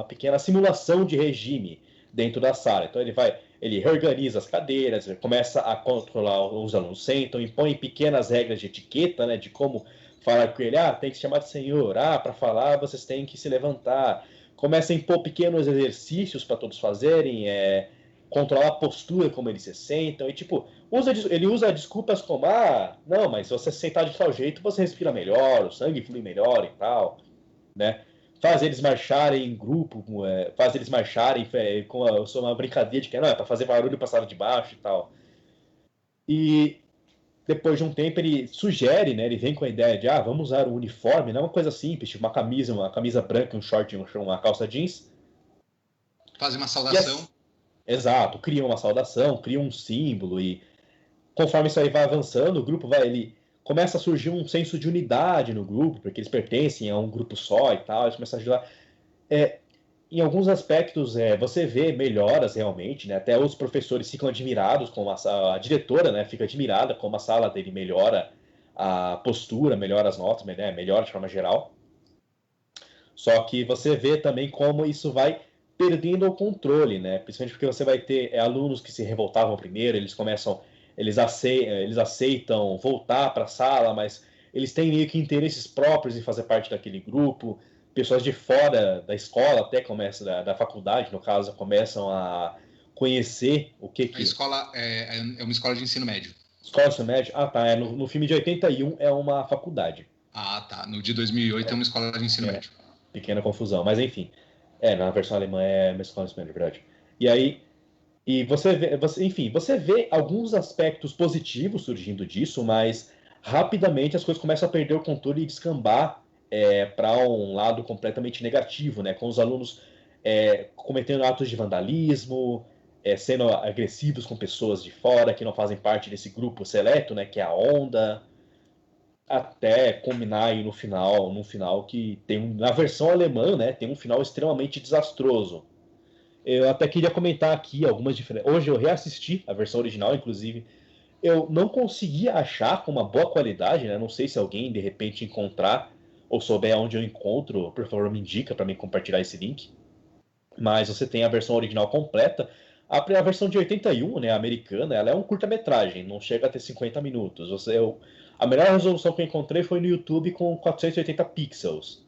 pequena simulação de regime dentro da sala. Então ele reorganiza as cadeiras, ele começa a controlar os alunos sentam, impõe pequenas regras de etiqueta, né, de como falar com ele, tem que se chamar de senhor, para falar vocês têm que se levantar. Começa a impor pequenos exercícios para todos fazerem, controlar a postura como eles se sentam, e tipo, ele usa desculpas como, não, mas se você se sentar de tal jeito, você respira melhor, o sangue flui melhor e tal, né? Faz eles marcharem em grupo, faz eles marcharem com uma brincadeira de que não, é para fazer barulho para a sala de baixo e tal. E depois de um tempo ele sugere, né? Ele vem com a ideia de vamos usar um uniforme, não é uma coisa simples, tipo uma camisa branca, um short, uma calça jeans. Faz uma saudação. Exato, cria uma saudação, cria um símbolo e conforme isso aí vai avançando, o grupo ele começa a surgir um senso de unidade no grupo, porque eles pertencem a um grupo só e tal, eles começam a ajudar. Em alguns aspectos, você vê melhoras realmente, né? Até os professores ficam admirados, como a diretora, né, fica admirada como a sala dele melhora a postura, melhora as notas, né, melhora de forma geral. Só que você vê também como isso vai perdendo o controle, né? Principalmente porque você vai ter alunos que se revoltavam primeiro, eles aceitam voltar para a sala, mas eles têm meio que interesses próprios em fazer parte daquele grupo. Pessoas de fora da escola, até começa da faculdade, no caso, começam a conhecer o que A escola é uma escola de ensino médio. Escola de ensino médio? No filme de 81 é uma faculdade. Tá. No de 2008 é uma escola de ensino médio. Pequena confusão, mas enfim. Na versão alemã é uma escola de ensino médio, verdade. E aí, você vê alguns aspectos positivos surgindo disso, mas rapidamente as coisas começam a perder o controle e descambar para um lado completamente negativo, né? Com os alunos cometendo atos de vandalismo, sendo agressivos com pessoas de fora que não fazem parte desse grupo seleto, né? Que é a onda, até culminar aí no final que tem na versão alemã, né? Tem um final extremamente desastroso. Eu até queria comentar aqui algumas diferenças. Hoje eu reassisti a versão original, inclusive. Eu não consegui achar com uma boa qualidade, né? Não sei se alguém de repente encontrar ou souber onde eu encontro, por favor me indica para mim compartilhar esse link. Mas você tem a versão original completa. A versão de 81, né, americana, ela é um curta-metragem, não chega a ter 50 minutos. A melhor resolução que eu encontrei foi no YouTube com 480 pixels,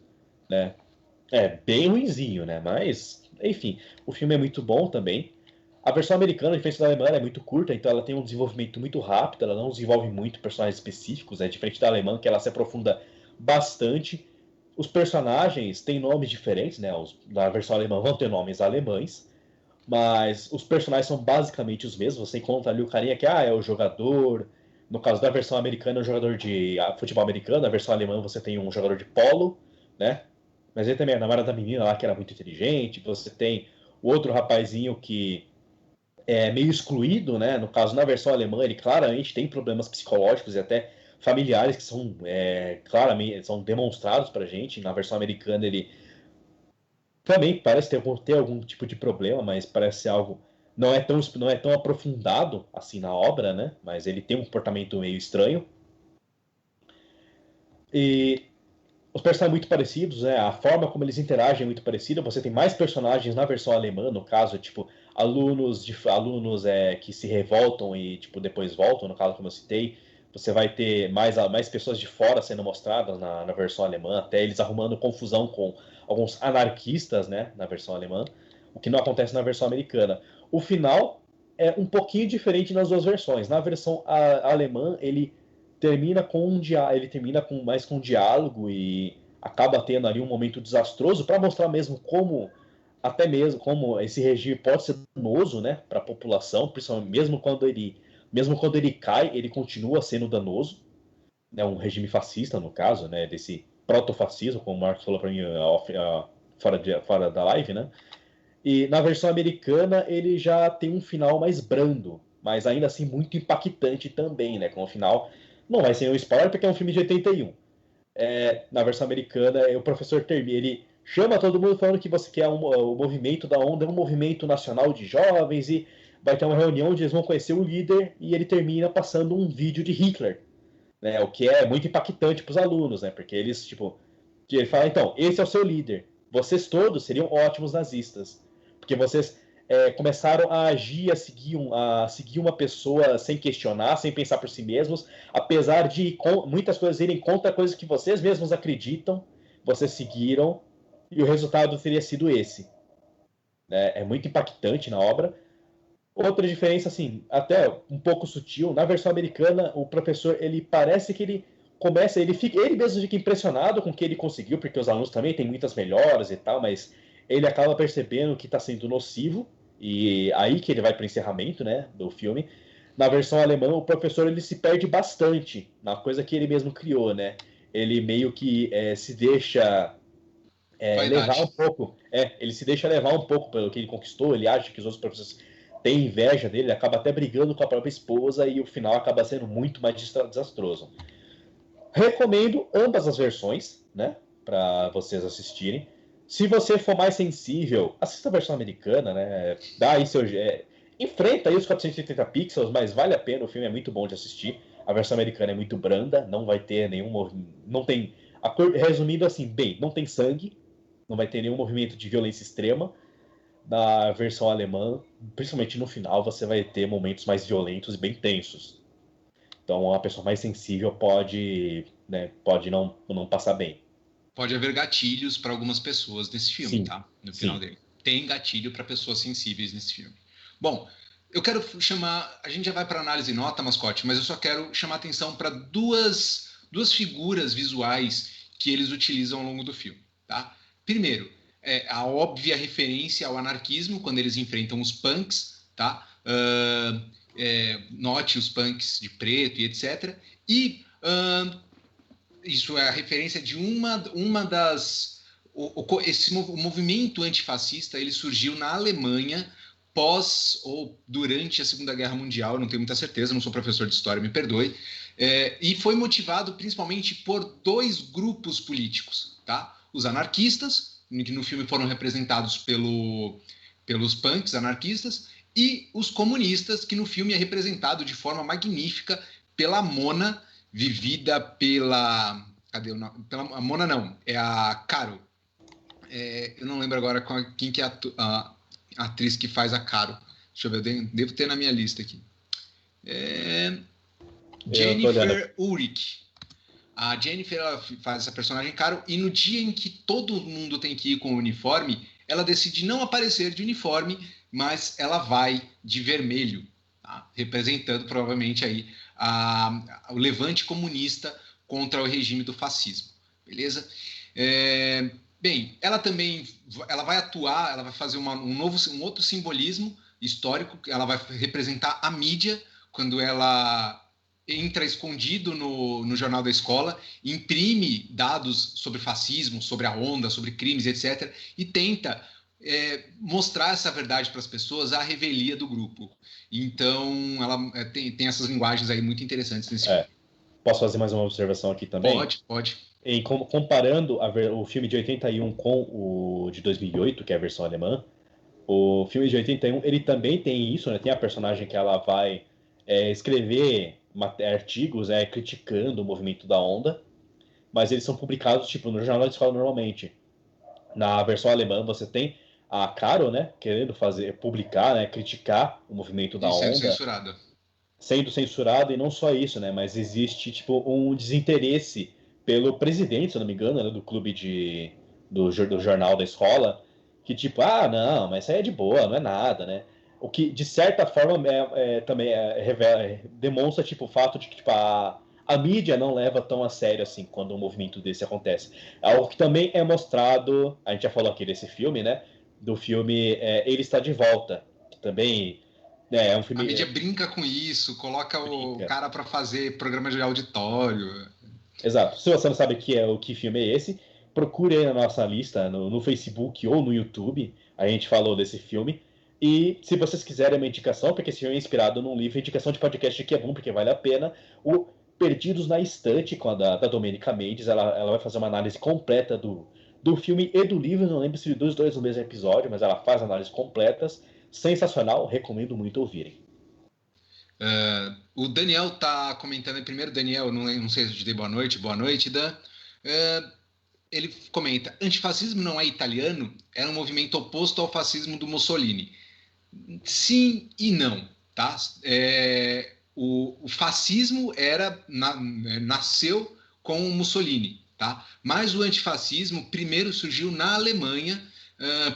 né? É bem ruinzinho, né? Mas, enfim, o filme é muito bom também. A versão americana, a diferença da alemã, ela é muito curta, então ela tem um desenvolvimento muito rápido, ela não desenvolve muito personagens específicos, é diferente da alemã, que ela se aprofunda bastante. Os personagens têm nomes diferentes, né? Na versão alemã vão ter nomes alemães, mas os personagens são basicamente os mesmos. Você encontra ali o carinha que é o jogador. No caso da versão americana, é um jogador de futebol americano. Na versão alemã, você tem um jogador de polo, né? Mas ele também é a namorada da menina lá, que era muito inteligente. Você tem o outro rapazinho que é meio excluído, né? No caso, na versão alemã, ele claramente tem problemas psicológicos e até familiares que são claramente são demonstrados pra gente. Na versão americana, ele também parece ter algum tipo de problema, mas parece ser algo não é tão aprofundado assim na obra, né? Mas ele tem um comportamento meio estranho. E os personagens são muito parecidos, né? A forma como eles interagem é muito parecida. Você tem mais personagens na versão alemã, no caso, tipo, alunos que se revoltam e tipo depois voltam, no caso como eu citei. Você vai ter mais pessoas de fora sendo mostradas na versão alemã, até eles arrumando confusão com alguns anarquistas, né, na versão alemã, o que não acontece na versão americana. O final é um pouquinho diferente nas duas versões. Na versão alemã, ele termina mais com um diálogo e acaba tendo ali um momento desastroso para mostrar mesmo como até mesmo como esse regime pode ser danoso, né, para a população, principalmente mesmo quando ele cai, ele continua sendo danoso, né, um regime fascista no caso, né, desse protofascismo, como o Marcos falou para mim fora da live, né? E na versão americana ele já tem um final mais brando, mas ainda assim muito impactante também, né? Com o final não vai ser um spoiler porque é um filme de 81. Na versão americana, o professor termina, ele chama todo mundo falando que você quer o movimento da onda, é um movimento nacional de jovens e vai ter uma reunião onde eles vão conhecer o líder e ele termina passando um vídeo de Hitler, né? O que é muito impactante para os alunos, né? Porque eles, tipo, ele fala, então, esse é o seu líder. Vocês todos seriam ótimos nazistas. Porque vocês começaram a agir, a seguir uma pessoa sem questionar, sem pensar por si mesmos, apesar de muitas coisas irem contra coisas que vocês mesmos acreditam, vocês seguiram, e o resultado teria sido esse. É muito impactante na obra. Outra diferença, assim, até um pouco sutil, na versão americana, o professor, ele parece que ele mesmo fica impressionado com o que ele conseguiu, porque os alunos também têm muitas melhoras e tal, mas ele acaba percebendo que está sendo nocivo, e aí que ele vai para o encerramento, né, do filme. Na versão alemã, o professor, ele se perde bastante na coisa que ele mesmo criou, né? Ele meio que se deixa levar um pouco, ele se deixa levar um pouco pelo que ele conquistou, ele acha que os outros professores têm inveja dele, ele acaba até brigando com a própria esposa e o final acaba sendo muito mais desastroso. Recomendo ambas as versões, né, para vocês assistirem. Se você for mais sensível, assista a versão americana, né, dá aí enfrenta aí os 480 pixels, mas vale a pena, o filme é muito bom de assistir. A versão americana é muito branda, não vai ter não tem, resumindo assim, bem, não tem sangue, não vai ter nenhum movimento de violência extrema. Na versão alemã, principalmente no final, você vai ter momentos mais violentos e bem tensos. Então, uma pessoa mais sensível pode não passar bem. Pode haver gatilhos para algumas pessoas nesse filme, sim, tá? No final dele. Tem gatilho para pessoas sensíveis nesse filme. Bom, eu quero chamar... A gente já vai para análise e nota, Mascote, mas eu só quero chamar atenção para duas figuras visuais que eles utilizam ao longo do filme, tá? Primeiro, a óbvia referência ao anarquismo, quando eles enfrentam os punks, tá? Note os punks de preto e etc. E isso é a referência de uma das... O movimento antifascista, ele surgiu na Alemanha pós ou durante a Segunda Guerra Mundial, não tenho muita certeza, não sou professor de história, me perdoe, e foi motivado principalmente por dois grupos políticos, tá? Os anarquistas, que no filme foram representados pelos punks anarquistas, e os comunistas, que no filme é representado de forma magnífica pela Mona, vivida pela... Cadê o nome? A Mona não, é a Caro. Eu não lembro agora quem que é a atriz que faz a Caro Deixa eu ver, eu devo ter na minha lista aqui. Jennifer Ulrich. A Jennifer, ela faz essa personagem, Carol, e no dia em que todo mundo tem que ir com o uniforme, ela decide não aparecer de uniforme, mas ela vai de vermelho, tá? Representando provavelmente aí o levante comunista contra o regime do fascismo, beleza? Bem, ela também vai atuar, ela vai fazer um outro simbolismo histórico, ela vai representar a mídia quando ela entra escondido no jornal da escola, imprime dados sobre fascismo, sobre a onda, sobre crimes, etc., e tenta mostrar essa verdade para as pessoas à revelia do grupo. Então, ela tem essas linguagens aí muito interessantes nesse filme. Posso fazer mais uma observação aqui também? Pode. Comparando o filme de 81 com o de 2008, que é a versão alemã, o filme de 81, ele também tem isso, né? Tem a personagem que ela vai escrever artigos criticando o movimento da onda, mas eles são publicados tipo no jornal de escola normalmente. Na versão alemã você tem a Carol, né, querendo publicar, né, criticar o movimento da onda, sendo censurado, e não só isso, né, mas existe tipo um desinteresse pelo presidente, se não me engano, né, do clube do jornal da escola, que tipo, não, mas isso aí é de boa, não é nada, né? O que, de certa forma, também demonstra tipo, o fato de que tipo, a mídia não leva tão a sério assim quando um movimento desse acontece. Algo que também é mostrado, a gente já falou aqui desse filme, né? Do filme Ele Está de Volta, que também é um filme... A mídia brinca com isso, coloca o cara para fazer programa de auditório. Exato. Se você não sabe que filme é esse, procure aí na nossa lista, no Facebook ou no YouTube, a gente falou desse filme. E se vocês quiserem uma indicação, porque esse filme é inspirado num livro, indicação de podcast que é bom, porque vale a pena, o Perdidos na Estante, com a da Domenica Mendes, ela vai fazer uma análise completa do filme e do livro, não lembro se dos dois no mesmo episódio, mas ela faz análises completas, sensacional, recomendo muito ouvirem. O Daniel tá comentando aí, primeiro, Daniel, não sei se eu te dei boa noite, Dan. Ele comenta, antifascismo não é italiano? Era um movimento oposto ao fascismo do Mussolini. Sim e não, tá? O fascismo nasceu com o Mussolini, tá? Mas o antifascismo primeiro surgiu na Alemanha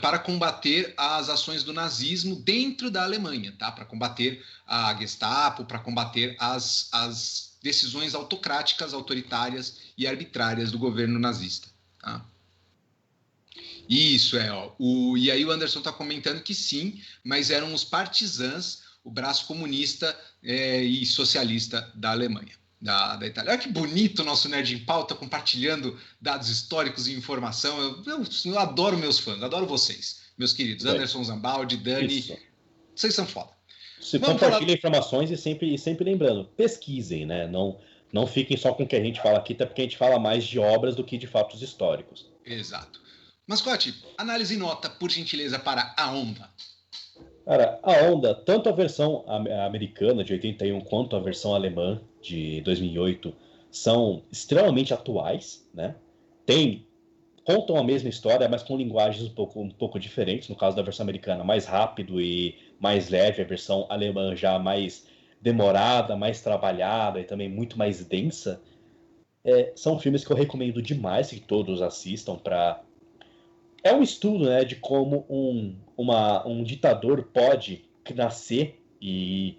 para combater as ações do nazismo dentro da Alemanha, tá? Para combater a Gestapo, para combater as decisões autocráticas, autoritárias e arbitrárias do governo nazista, tá? Isso, e aí o Anderson está comentando que sim, mas eram os partisãs, o braço comunista e socialista da Alemanha, da Itália. Olha que bonito o nosso Nerd em Pauta, compartilhando dados históricos e informação. Eu adoro meus fãs, adoro vocês, meus queridos. Anderson Zambaldi, Dani, Isso. Vocês são foda. Compartilhem informações e sempre lembrando, pesquisem, né? Não fiquem só com o que a gente fala aqui, até porque a gente fala mais de obras do que de fatos históricos. Exato. Mascote, análise e nota, por gentileza, para A Onda. Cara, A Onda, tanto a versão americana de 81 quanto a versão alemã de 2008 são extremamente atuais, né? Contam a mesma história, mas com linguagens um pouco diferentes. No caso da versão americana, mais rápido e mais leve, a versão alemã já mais demorada, mais trabalhada e também muito mais densa. São filmes que eu recomendo demais que todos assistam para... É um estudo, né, de como um ditador pode nascer e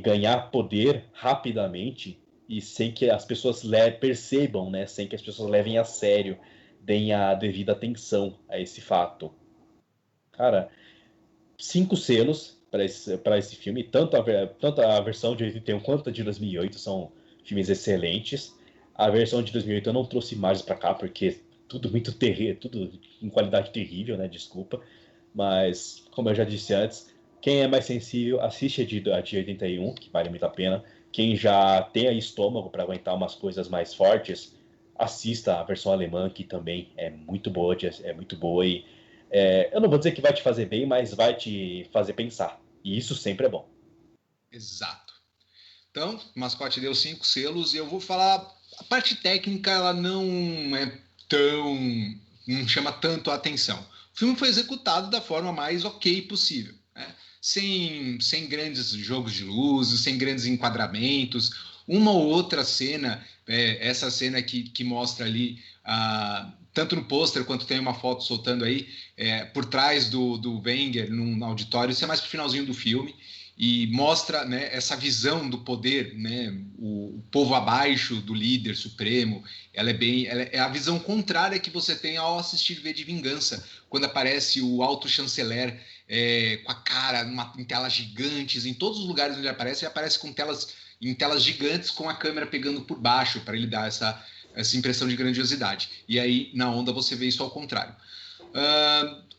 ganhar poder rapidamente e sem que as pessoas percebam, né, sem que as pessoas levem a sério, deem a devida atenção a esse fato. Cara, 5 selos para esse filme, tanto a versão de 81 quanto a de 2008 são filmes excelentes. A versão de 2008 eu não trouxe imagens para cá porque tudo muito tudo em qualidade terrível, né? Desculpa. Mas, como eu já disse antes, quem é mais sensível, assiste a de 81, que vale muito a pena. Quem já tem aí estômago para aguentar umas coisas mais fortes, assista a versão alemã, que também é muito boa, e eu não vou dizer que vai te fazer bem, mas vai te fazer pensar. E isso sempre é bom. Exato. Então, o Mascote deu 5 selos e eu vou falar... A parte técnica, ela não chama tanto a atenção. O filme foi executado da forma mais ok possível, né? sem grandes jogos de luzes, sem grandes enquadramentos. Uma ou outra cena, essa cena que mostra ali, tanto no pôster quanto tem uma foto soltando aí, por trás do Wenger, num auditório, isso é mais pro finalzinho do filme, e mostra, né, essa visão do poder, né, o povo abaixo do líder supremo. Ela é a visão contrária que você tem ao assistir V de Vingança, quando aparece o alto chanceler com a cara em telas gigantes, em todos os lugares onde ele aparece com em telas gigantes, com a câmera pegando por baixo, para ele dar essa impressão de grandiosidade. E aí, na Onda, você vê isso ao contrário.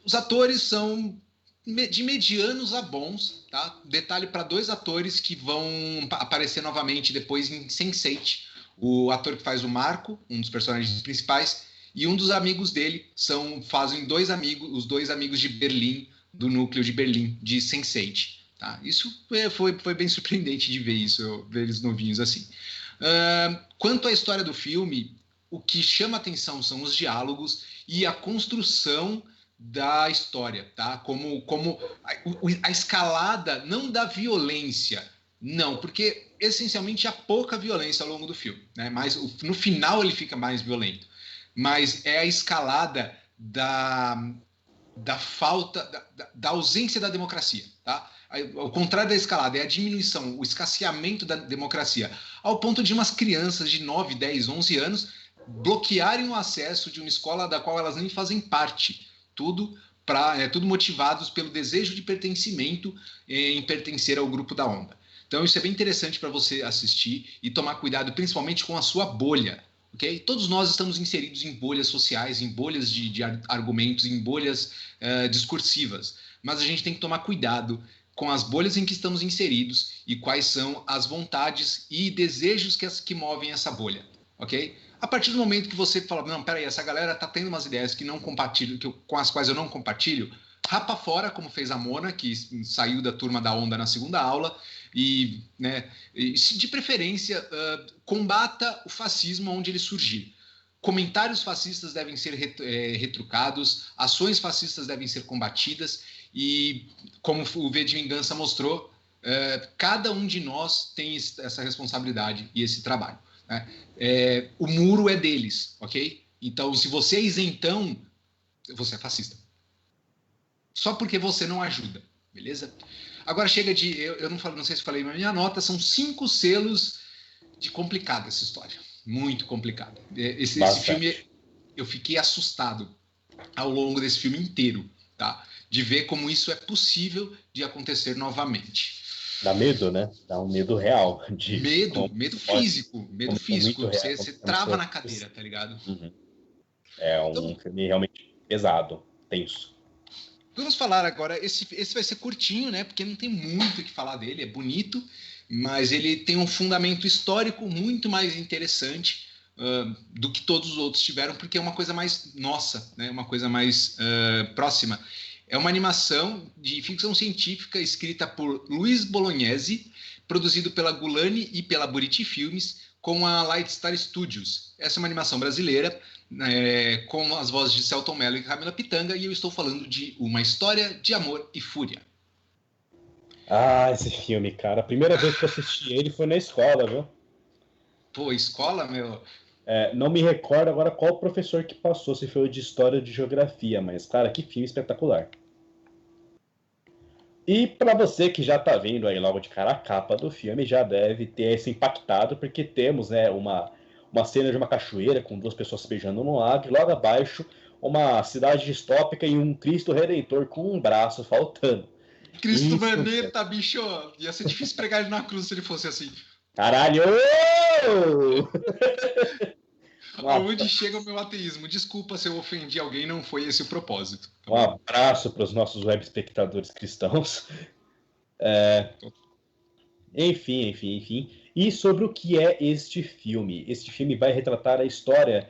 Os atores são de medianos a bons, tá? Detalhe para 2 atores que vão aparecer novamente depois em Sense8. O ator que faz o Marco, um dos personagens principais, e um dos amigos dele fazem os 2 amigos de Berlim, do núcleo de Berlim, de Sense8. Tá? Isso foi bem surpreendente de ver isso, ver eles novinhos assim. Quanto à história do filme, o que chama atenção são os diálogos e a construção da história, tá? Como a escalada, não da violência, não, porque essencialmente há pouca violência ao longo do filme, né? Mas no final ele fica mais violento, mas é a escalada da falta, da ausência da democracia, tá? Ao contrário da escalada, é a diminuição, o escasseamento da democracia, ao ponto de umas crianças de 9, 10, 11 anos bloquearem o acesso de uma escola da qual elas nem fazem parte. Tudo motivados pelo desejo de pertencimento, em pertencer ao grupo da Onda. Então isso é bem interessante para você assistir e tomar cuidado, principalmente com a sua bolha, ok? Todos nós estamos inseridos em bolhas sociais, em bolhas de argumentos, em bolhas discursivas, mas a gente tem que tomar cuidado com as bolhas em que estamos inseridos e quais são as vontades e desejos que movem essa bolha, ok? A partir do momento que você fala, não, peraí, essa galera tá tendo umas ideias que não compartilho, com as quais eu não compartilho, rapa fora, como fez a Mona, que saiu da turma da Onda na segunda aula, e, né, de preferência, combata o fascismo onde ele surgir. Comentários fascistas devem ser retrucados, ações fascistas devem ser combatidas, e como o V de Vingança mostrou, cada um de nós tem essa responsabilidade e esse trabalho. O muro é deles, ok? Então, se você é isentão, você é fascista. Só porque você não ajuda, beleza? Agora chega de... Eu não sei se falei, mas minha nota são 5 selos de complicada essa história. Muito complicada. Esse filme, eu fiquei assustado ao longo desse filme inteiro, tá? De ver como isso é possível de acontecer novamente. Dá medo, né? Dá um medo real. Medo físico. Medo físico. Você trava na cadeira, tá ligado? Uhum. É um filme realmente pesado, tenso. Vamos falar agora, esse vai ser curtinho, né? Porque não tem muito o que falar dele, é bonito, mas ele tem um fundamento histórico muito mais interessante do que todos os outros tiveram, porque é uma coisa mais nossa, né? Uma coisa mais próxima. É uma animação de ficção científica escrita por Luiz Bolognese, produzido pela Gulani e pela Buriti Filmes, com a Lightstar Studios. Essa é uma animação brasileira, com as vozes de Selton Mello e Camila Pitanga, e eu estou falando de Uma História de Amor e Fúria. Ah, esse filme, cara. A primeira vez que eu assisti ele foi na escola, viu? Pô, escola, meu... não me recordo agora qual professor que passou, se foi o de História ou de Geografia, mas, cara, que filme espetacular. E para você que já tá vendo aí logo de cara a capa do filme, já deve ter se impactado, porque temos, né, uma cena de uma cachoeira com 2 pessoas se beijando no lago, e logo abaixo uma cidade distópica e um Cristo Redentor com um braço faltando. Cristo Maneta, bicho! Ia ser difícil pregar ele na cruz se ele fosse assim. Caralho! Aonde chega o meu ateísmo? Desculpa se eu ofendi alguém, não foi esse o propósito. Tá, um abraço para os nossos web espectadores cristãos. Enfim. E sobre o que é este filme? Este filme vai retratar a história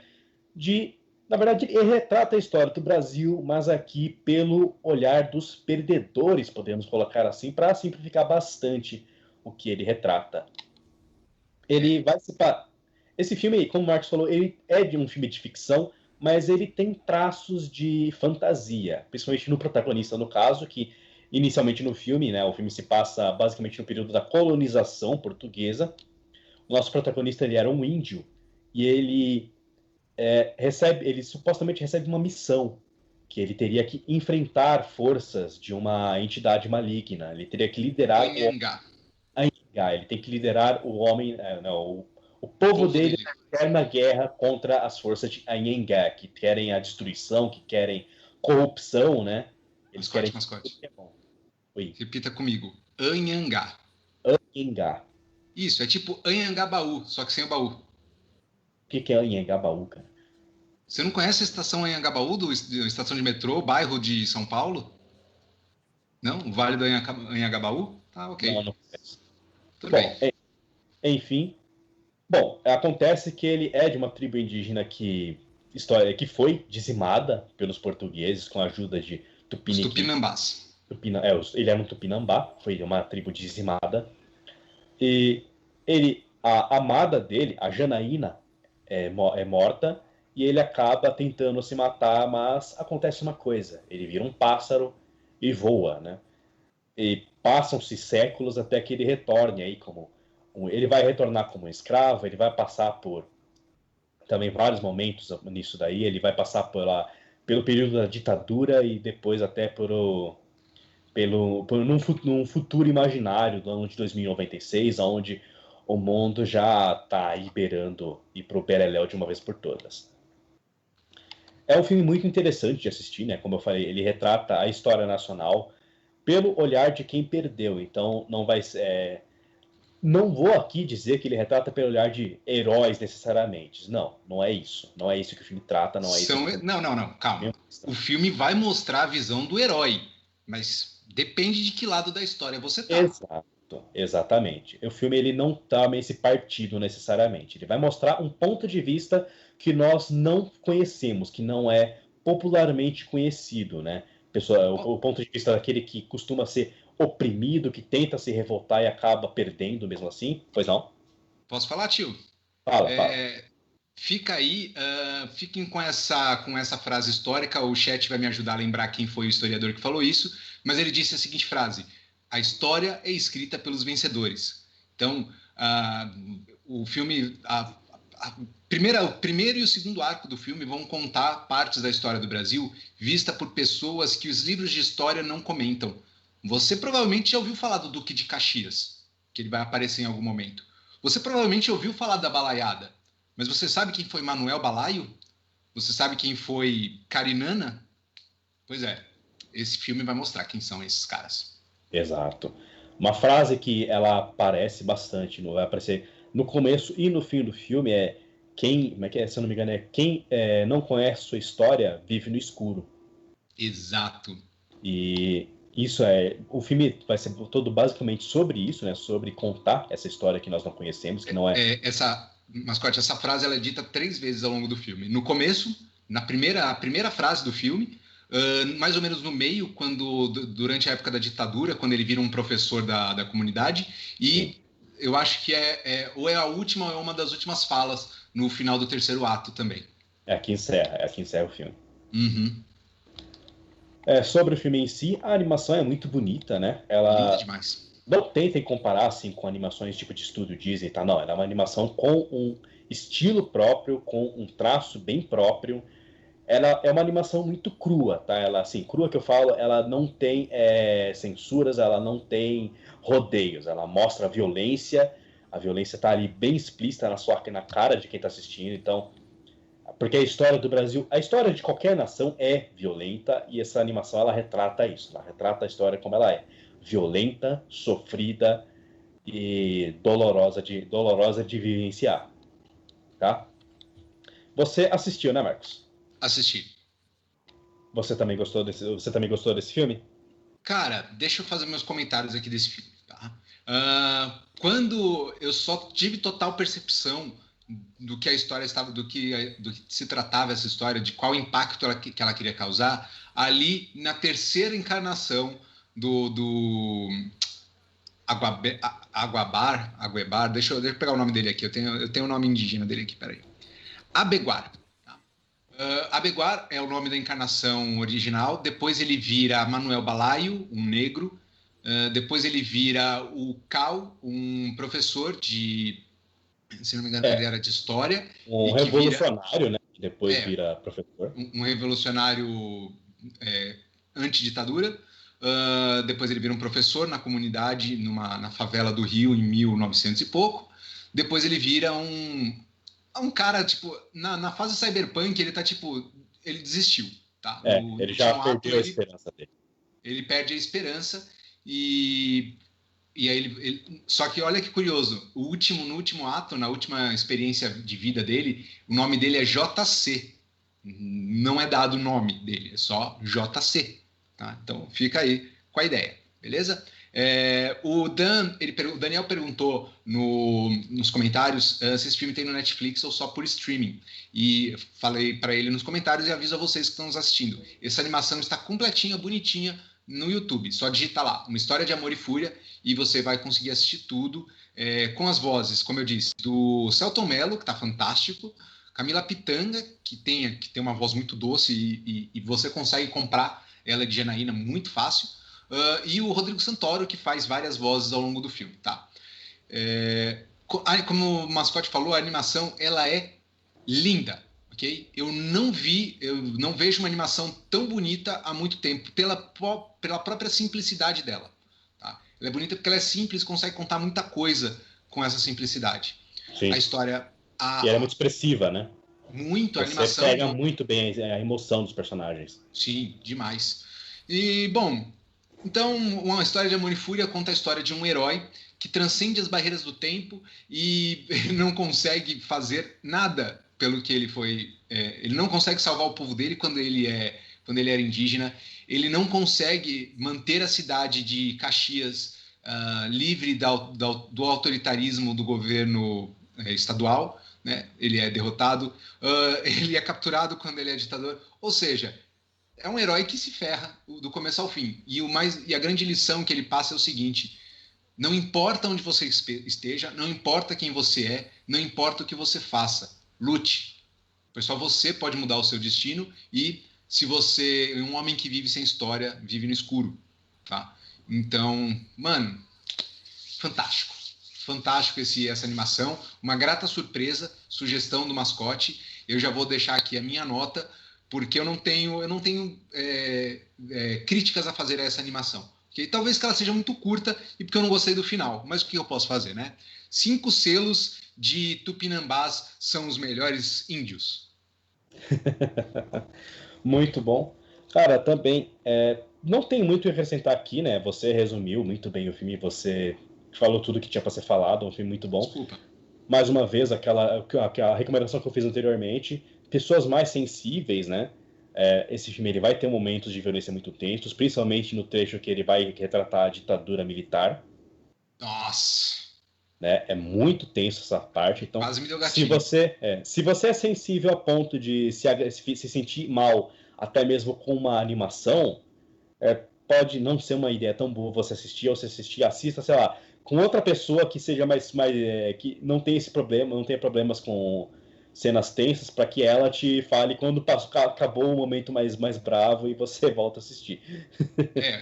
na verdade, ele retrata a história do Brasil, mas aqui pelo olhar dos perdedores, podemos colocar assim, para simplificar bastante o que ele retrata. Ele vai se... Esse filme, como o Marcos falou, ele é de um filme de ficção, mas ele tem traços de fantasia, principalmente no protagonista, no caso, que inicialmente no filme, né? O filme se passa basicamente no período da colonização portuguesa. O nosso protagonista, ele era um índio e ele supostamente recebe uma missão, que ele teria que enfrentar forças de uma entidade maligna. Ele teria que liderar Anhangá. Ele tem que liderar o homem, o povo dele na eterna guerra contra as forças de Anhangá, que querem a destruição, que querem corrupção, né? Eles querem... Oi. Repita comigo. Anhangá. Anhangá. Isso, é tipo Anhangabaú, só que sem o baú. O que é Anhangabaú, cara? Você não conhece a estação Anhangabaú, estação de metrô, bairro de São Paulo? Não? O Vale do Anhangabaú? Tá, ok. Não conheço. Tudo bem. Enfim. Bom, acontece que ele é de uma tribo indígena que foi dizimada pelos portugueses com a ajuda de Tupiniquim. Os Tupinambás. Ele era um Tupinambá, foi uma tribo dizimada. E a amada dele, a Janaína, é morta e ele acaba tentando se matar, mas acontece uma coisa: ele vira um pássaro e voa, né? E passam-se séculos até que ele retorne aí ele vai retornar como um escravo, ele vai passar por também vários momentos nisso daí, ele vai passar pelo período da ditadura e depois até num futuro imaginário do ano de 2096, onde o mundo já está liberando ir pro Beleléu de uma vez por todas. É um filme muito interessante de assistir, né? Como eu falei, ele retrata a história nacional pelo olhar de quem perdeu. Então, não vou aqui dizer que ele retrata pelo olhar de heróis necessariamente. Não é isso. Não é isso que o filme trata, não é isso. Não, calma. O filme vai mostrar a visão do herói, mas depende de que lado da história você tá. Exatamente. O filme ele não toma esse partido necessariamente. Ele vai mostrar um ponto de vista que nós não conhecemos, que não é popularmente conhecido, né? O ponto de vista daquele que costuma ser oprimido, que tenta se revoltar e acaba perdendo mesmo assim. Pois não? Posso falar, tio? Fala. Fica aí, fiquem com essa frase histórica. O chat vai me ajudar a lembrar quem foi o historiador que falou isso, mas ele disse a seguinte frase: a história é escrita pelos vencedores. Então, o filme, o primeiro e o segundo arco do filme vão contar partes da história do Brasil vista por pessoas que os livros de história não comentam. Você provavelmente já ouviu falar do Duque de Caxias, que ele vai aparecer em algum momento. Você provavelmente ouviu falar da Balaiada, mas você sabe quem foi Manuel Balaio? Você sabe quem foi Carinana? Pois é, esse filme vai mostrar quem são esses caras. Exato. Uma frase que ela aparece bastante, vai aparecer no começo e no fim do filme como é que é, se eu não me engano, quem não conhece sua história vive no escuro. Exato. E o filme vai ser todo basicamente sobre isso, né? Sobre contar essa história que nós não conhecemos, que não é... Mascote, essa frase ela é dita 3 vezes ao longo do filme. No começo, a primeira frase do filme, mais ou menos no meio, durante a época da ditadura, quando ele vira um professor da comunidade, e sim, eu acho que ou é a última ou é uma das últimas falas no final do terceiro ato também. Aqui encerra o filme. Uhum. Sobre o filme em si, a animação é muito bonita, né? Ela linda demais. Não tentem comparar assim com animações tipo de estúdio Disney, tá? Não, ela é uma animação com um estilo próprio, com um traço bem próprio. Ela é uma animação muito crua, tá? Ela, assim, crua que eu falo, ela não tem censuras, ela não tem rodeios. Ela mostra a violência tá ali bem explícita na cara de quem tá assistindo. Então, porque a história do Brasil, a história de qualquer nação é violenta e essa animação ela retrata isso. Ela retrata a história como ela é. Violenta, sofrida e dolorosa de vivenciar, tá? Você assistiu, né, Marcos? Assisti. Você também gostou desse filme? Cara, deixa eu fazer meus comentários aqui desse filme, tá? Quando eu só tive total percepção do que a história estava, do que se tratava essa história, de qual impacto que ela queria causar, ali na terceira encarnação do Aguebar, deixa eu pegar o nome dele aqui, eu tenho o nome indígena dele aqui, peraí. Abeguar. Tá? Abeguar é o nome da encarnação original. Depois ele vira Manuel Balaio, um negro. Depois ele vira o Cal, um professor de... Se não me engano, ele era de história. Um revolucionário, né? Que depois vira professor. Um revolucionário antiditadura. Depois ele vira um professor na comunidade, na favela do Rio, em 1900 e pouco. Depois ele vira um cara, tipo, na fase cyberpunk, ele tá, tipo, ele desistiu, tá? Ele já perdeu a esperança dele. Ele perde a esperança e aí só que olha que curioso, no último ato, na última experiência de vida dele, o nome dele é JC. Não é dado o nome dele, é só JC, tá? Então fica aí com a ideia, beleza? O Daniel perguntou nos comentários se esse filme tem no Netflix ou só por streaming. E falei para ele nos comentários e aviso a vocês que estão nos assistindo. Essa animação está completinha, bonitinha no YouTube. Só digita lá, Uma História de Amor e Fúria, e você vai conseguir assistir tudo com as vozes, como eu disse, do Selton Mello, que está fantástico, Camila Pitanga, que tem uma voz muito doce e você consegue comprar ela de Janaína muito fácil. E o Rodrigo Santoro, que faz várias vozes ao longo do filme, tá? Como o Mascote falou, a animação, ela é linda, ok? Eu não vejo uma animação tão bonita há muito tempo, pela própria simplicidade dela, tá? Ela é bonita porque ela é simples, consegue contar muita coisa com essa simplicidade. Sim. A história... E ela é muito expressiva, né? Muito, a animação... Você pega muito bem a emoção dos personagens. Sim, demais. E, bom... Então, Uma História de Amor e Fúria conta a história de um herói que transcende as barreiras do tempo e não consegue fazer nada pelo que ele foi... ele não consegue salvar o povo dele quando ele era indígena. Ele não consegue manter a cidade de Caxias livre do autoritarismo do governo estadual, né? Ele é derrotado. Ele é capturado quando ele é ditador. Ou seja... é um herói que se ferra do começo ao fim. E a grande lição que ele passa é o seguinte: não importa onde você esteja, não importa quem você é, não importa o que você faça, lute. Pois só você pode mudar o seu destino e se você é um homem que vive sem história, vive no escuro, tá? Então, mano, fantástico. Fantástico essa animação. Uma grata surpresa, sugestão do Mascote. Eu já vou deixar aqui a minha nota, porque eu não tenho críticas a fazer a essa animação. Okay? Talvez que ela seja muito curta e porque eu não gostei do final. Mas o que eu posso fazer, né? 5 selos de Tupinambás são os melhores índios. Muito bom. Cara, também não tem muito a acrescentar aqui, né? Você resumiu muito bem o filme, você falou tudo que tinha para ser falado, um filme muito bom. Desculpa. Mais uma vez, aquela recomendação que eu fiz anteriormente, pessoas mais sensíveis, né? Esse filme ele vai ter momentos de violência muito tensos, principalmente no trecho que ele vai retratar a ditadura militar. Nossa! Né? É muito tenso essa parte. Então, quase me deu gatilho. Se você é sensível a ponto de se sentir mal, até mesmo com uma animação, pode não ser uma ideia tão boa você assistir, ou se assistir, assista, sei lá, com outra pessoa que seja mais que não tenha esse problema, não tenha problemas com cenas tensas, para que ela te fale quando acabou o momento mais bravo e você volta a assistir.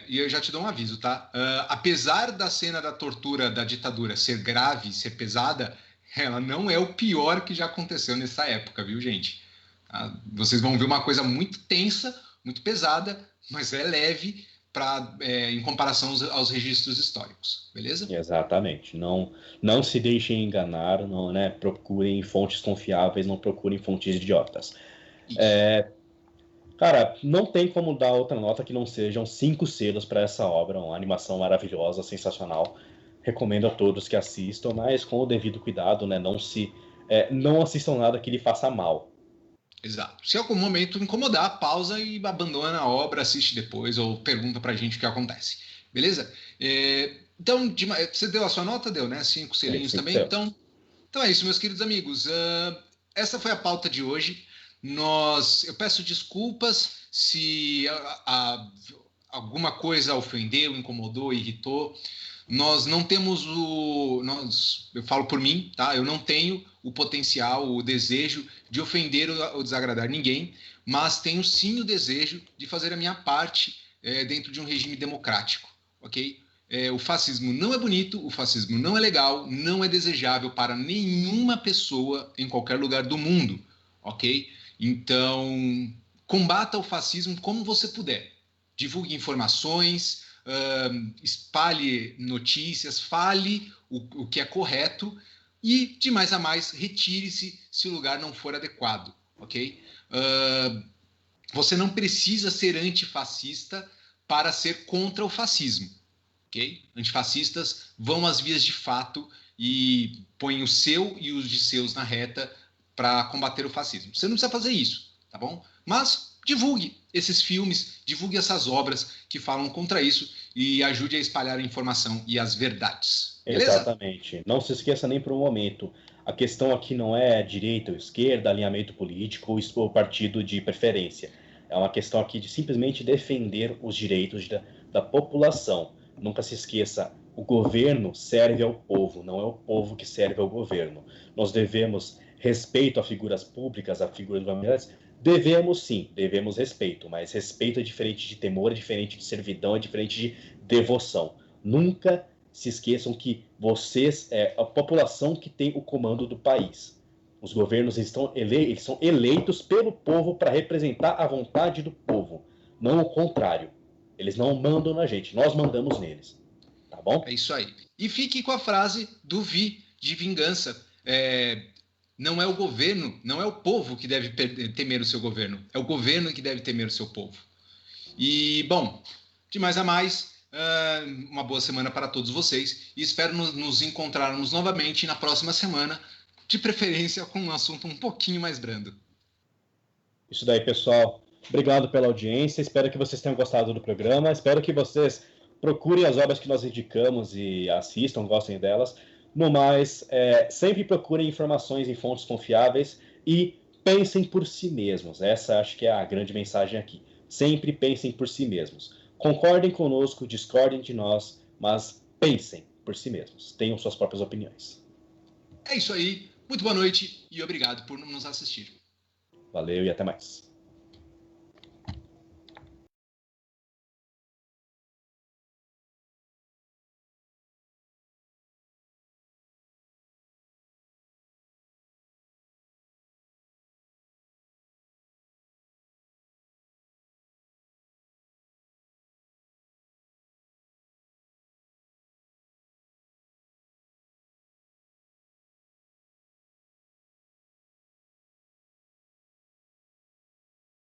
E eu já te dou um aviso, tá? Apesar da cena da tortura da ditadura ser grave, ser pesada, ela não é o pior que já aconteceu nessa época, viu, gente? Vocês vão ver uma coisa muito tensa, muito pesada, mas é leve em comparação aos registros históricos, beleza? Exatamente. Não se deixem enganar, não, né? Procurem fontes confiáveis, não procurem fontes idiotas. Cara, não tem como dar outra nota que não sejam 5 selos para essa obra, uma animação maravilhosa, sensacional. Recomendo a todos que assistam, mas com o devido cuidado, né? Não assistam nada que lhe faça mal. Exato. Se em algum momento incomodar, pausa e abandona a obra, assiste depois ou pergunta pra gente o que acontece. Beleza? Então, você deu a sua nota? Deu, né? 5 selinhos também? Então é isso, meus queridos amigos. Essa foi a pauta de hoje. Eu peço desculpas se alguma coisa ofendeu, incomodou, irritou, nós não temos eu falo por mim, tá? Eu não tenho o potencial, o desejo de ofender ou desagradar ninguém, mas tenho sim o desejo de fazer a minha parte dentro de um regime democrático, ok? O fascismo não é bonito, o fascismo não é legal, não é desejável para nenhuma pessoa em qualquer lugar do mundo, ok? Então, combata o fascismo como você puder. Divulgue informações, espalhe notícias, fale o que é correto e, de mais a mais, retire-se se o lugar não for adequado, ok? Você não precisa ser antifascista para ser contra o fascismo, ok? Antifascistas vão às vias de fato e põem o seu e os de seus na reta para combater o fascismo. Você não precisa fazer isso, tá bom? Mas divulgue esses filmes, divulgue essas obras que falam contra isso e ajude a espalhar a informação e as verdades. Beleza? Exatamente. Não se esqueça nem por um momento. A questão aqui não é direita ou esquerda, alinhamento político ou partido de preferência. É uma questão aqui de simplesmente defender os direitos da população. Nunca se esqueça, o governo serve ao povo, não é o povo que serve ao governo. Nós devemos respeito a figuras públicas, a figuras governamentais. Devemos sim, devemos respeito, mas respeito é diferente de temor, é diferente de servidão, é diferente de devoção. Nunca se esqueçam que vocês é a população que tem o comando do país. Os governos eles são eleitos pelo povo para representar a vontade do povo, não o contrário. Eles não mandam na gente, nós mandamos neles. Tá bom? É isso aí. E fique com a frase do Vi, de vingança. Não é o governo, não é o povo que deve temer o seu governo, é o governo que deve temer o seu povo. E, bom, de mais a mais, uma boa semana para todos vocês e espero nos encontrarmos novamente na próxima semana, de preferência com um assunto um pouquinho mais brando. Isso daí, pessoal. Obrigado pela audiência, espero que vocês tenham gostado do programa, espero que vocês procurem as obras que nós indicamos e assistam, gostem delas. No mais, sempre procurem informações em fontes confiáveis e pensem por si mesmos. Essa acho que é a grande mensagem aqui. Sempre pensem por si mesmos. Concordem conosco, discordem de nós, mas pensem por si mesmos. Tenham suas próprias opiniões. É isso aí. Muito boa noite e obrigado por nos assistir. Valeu e até mais.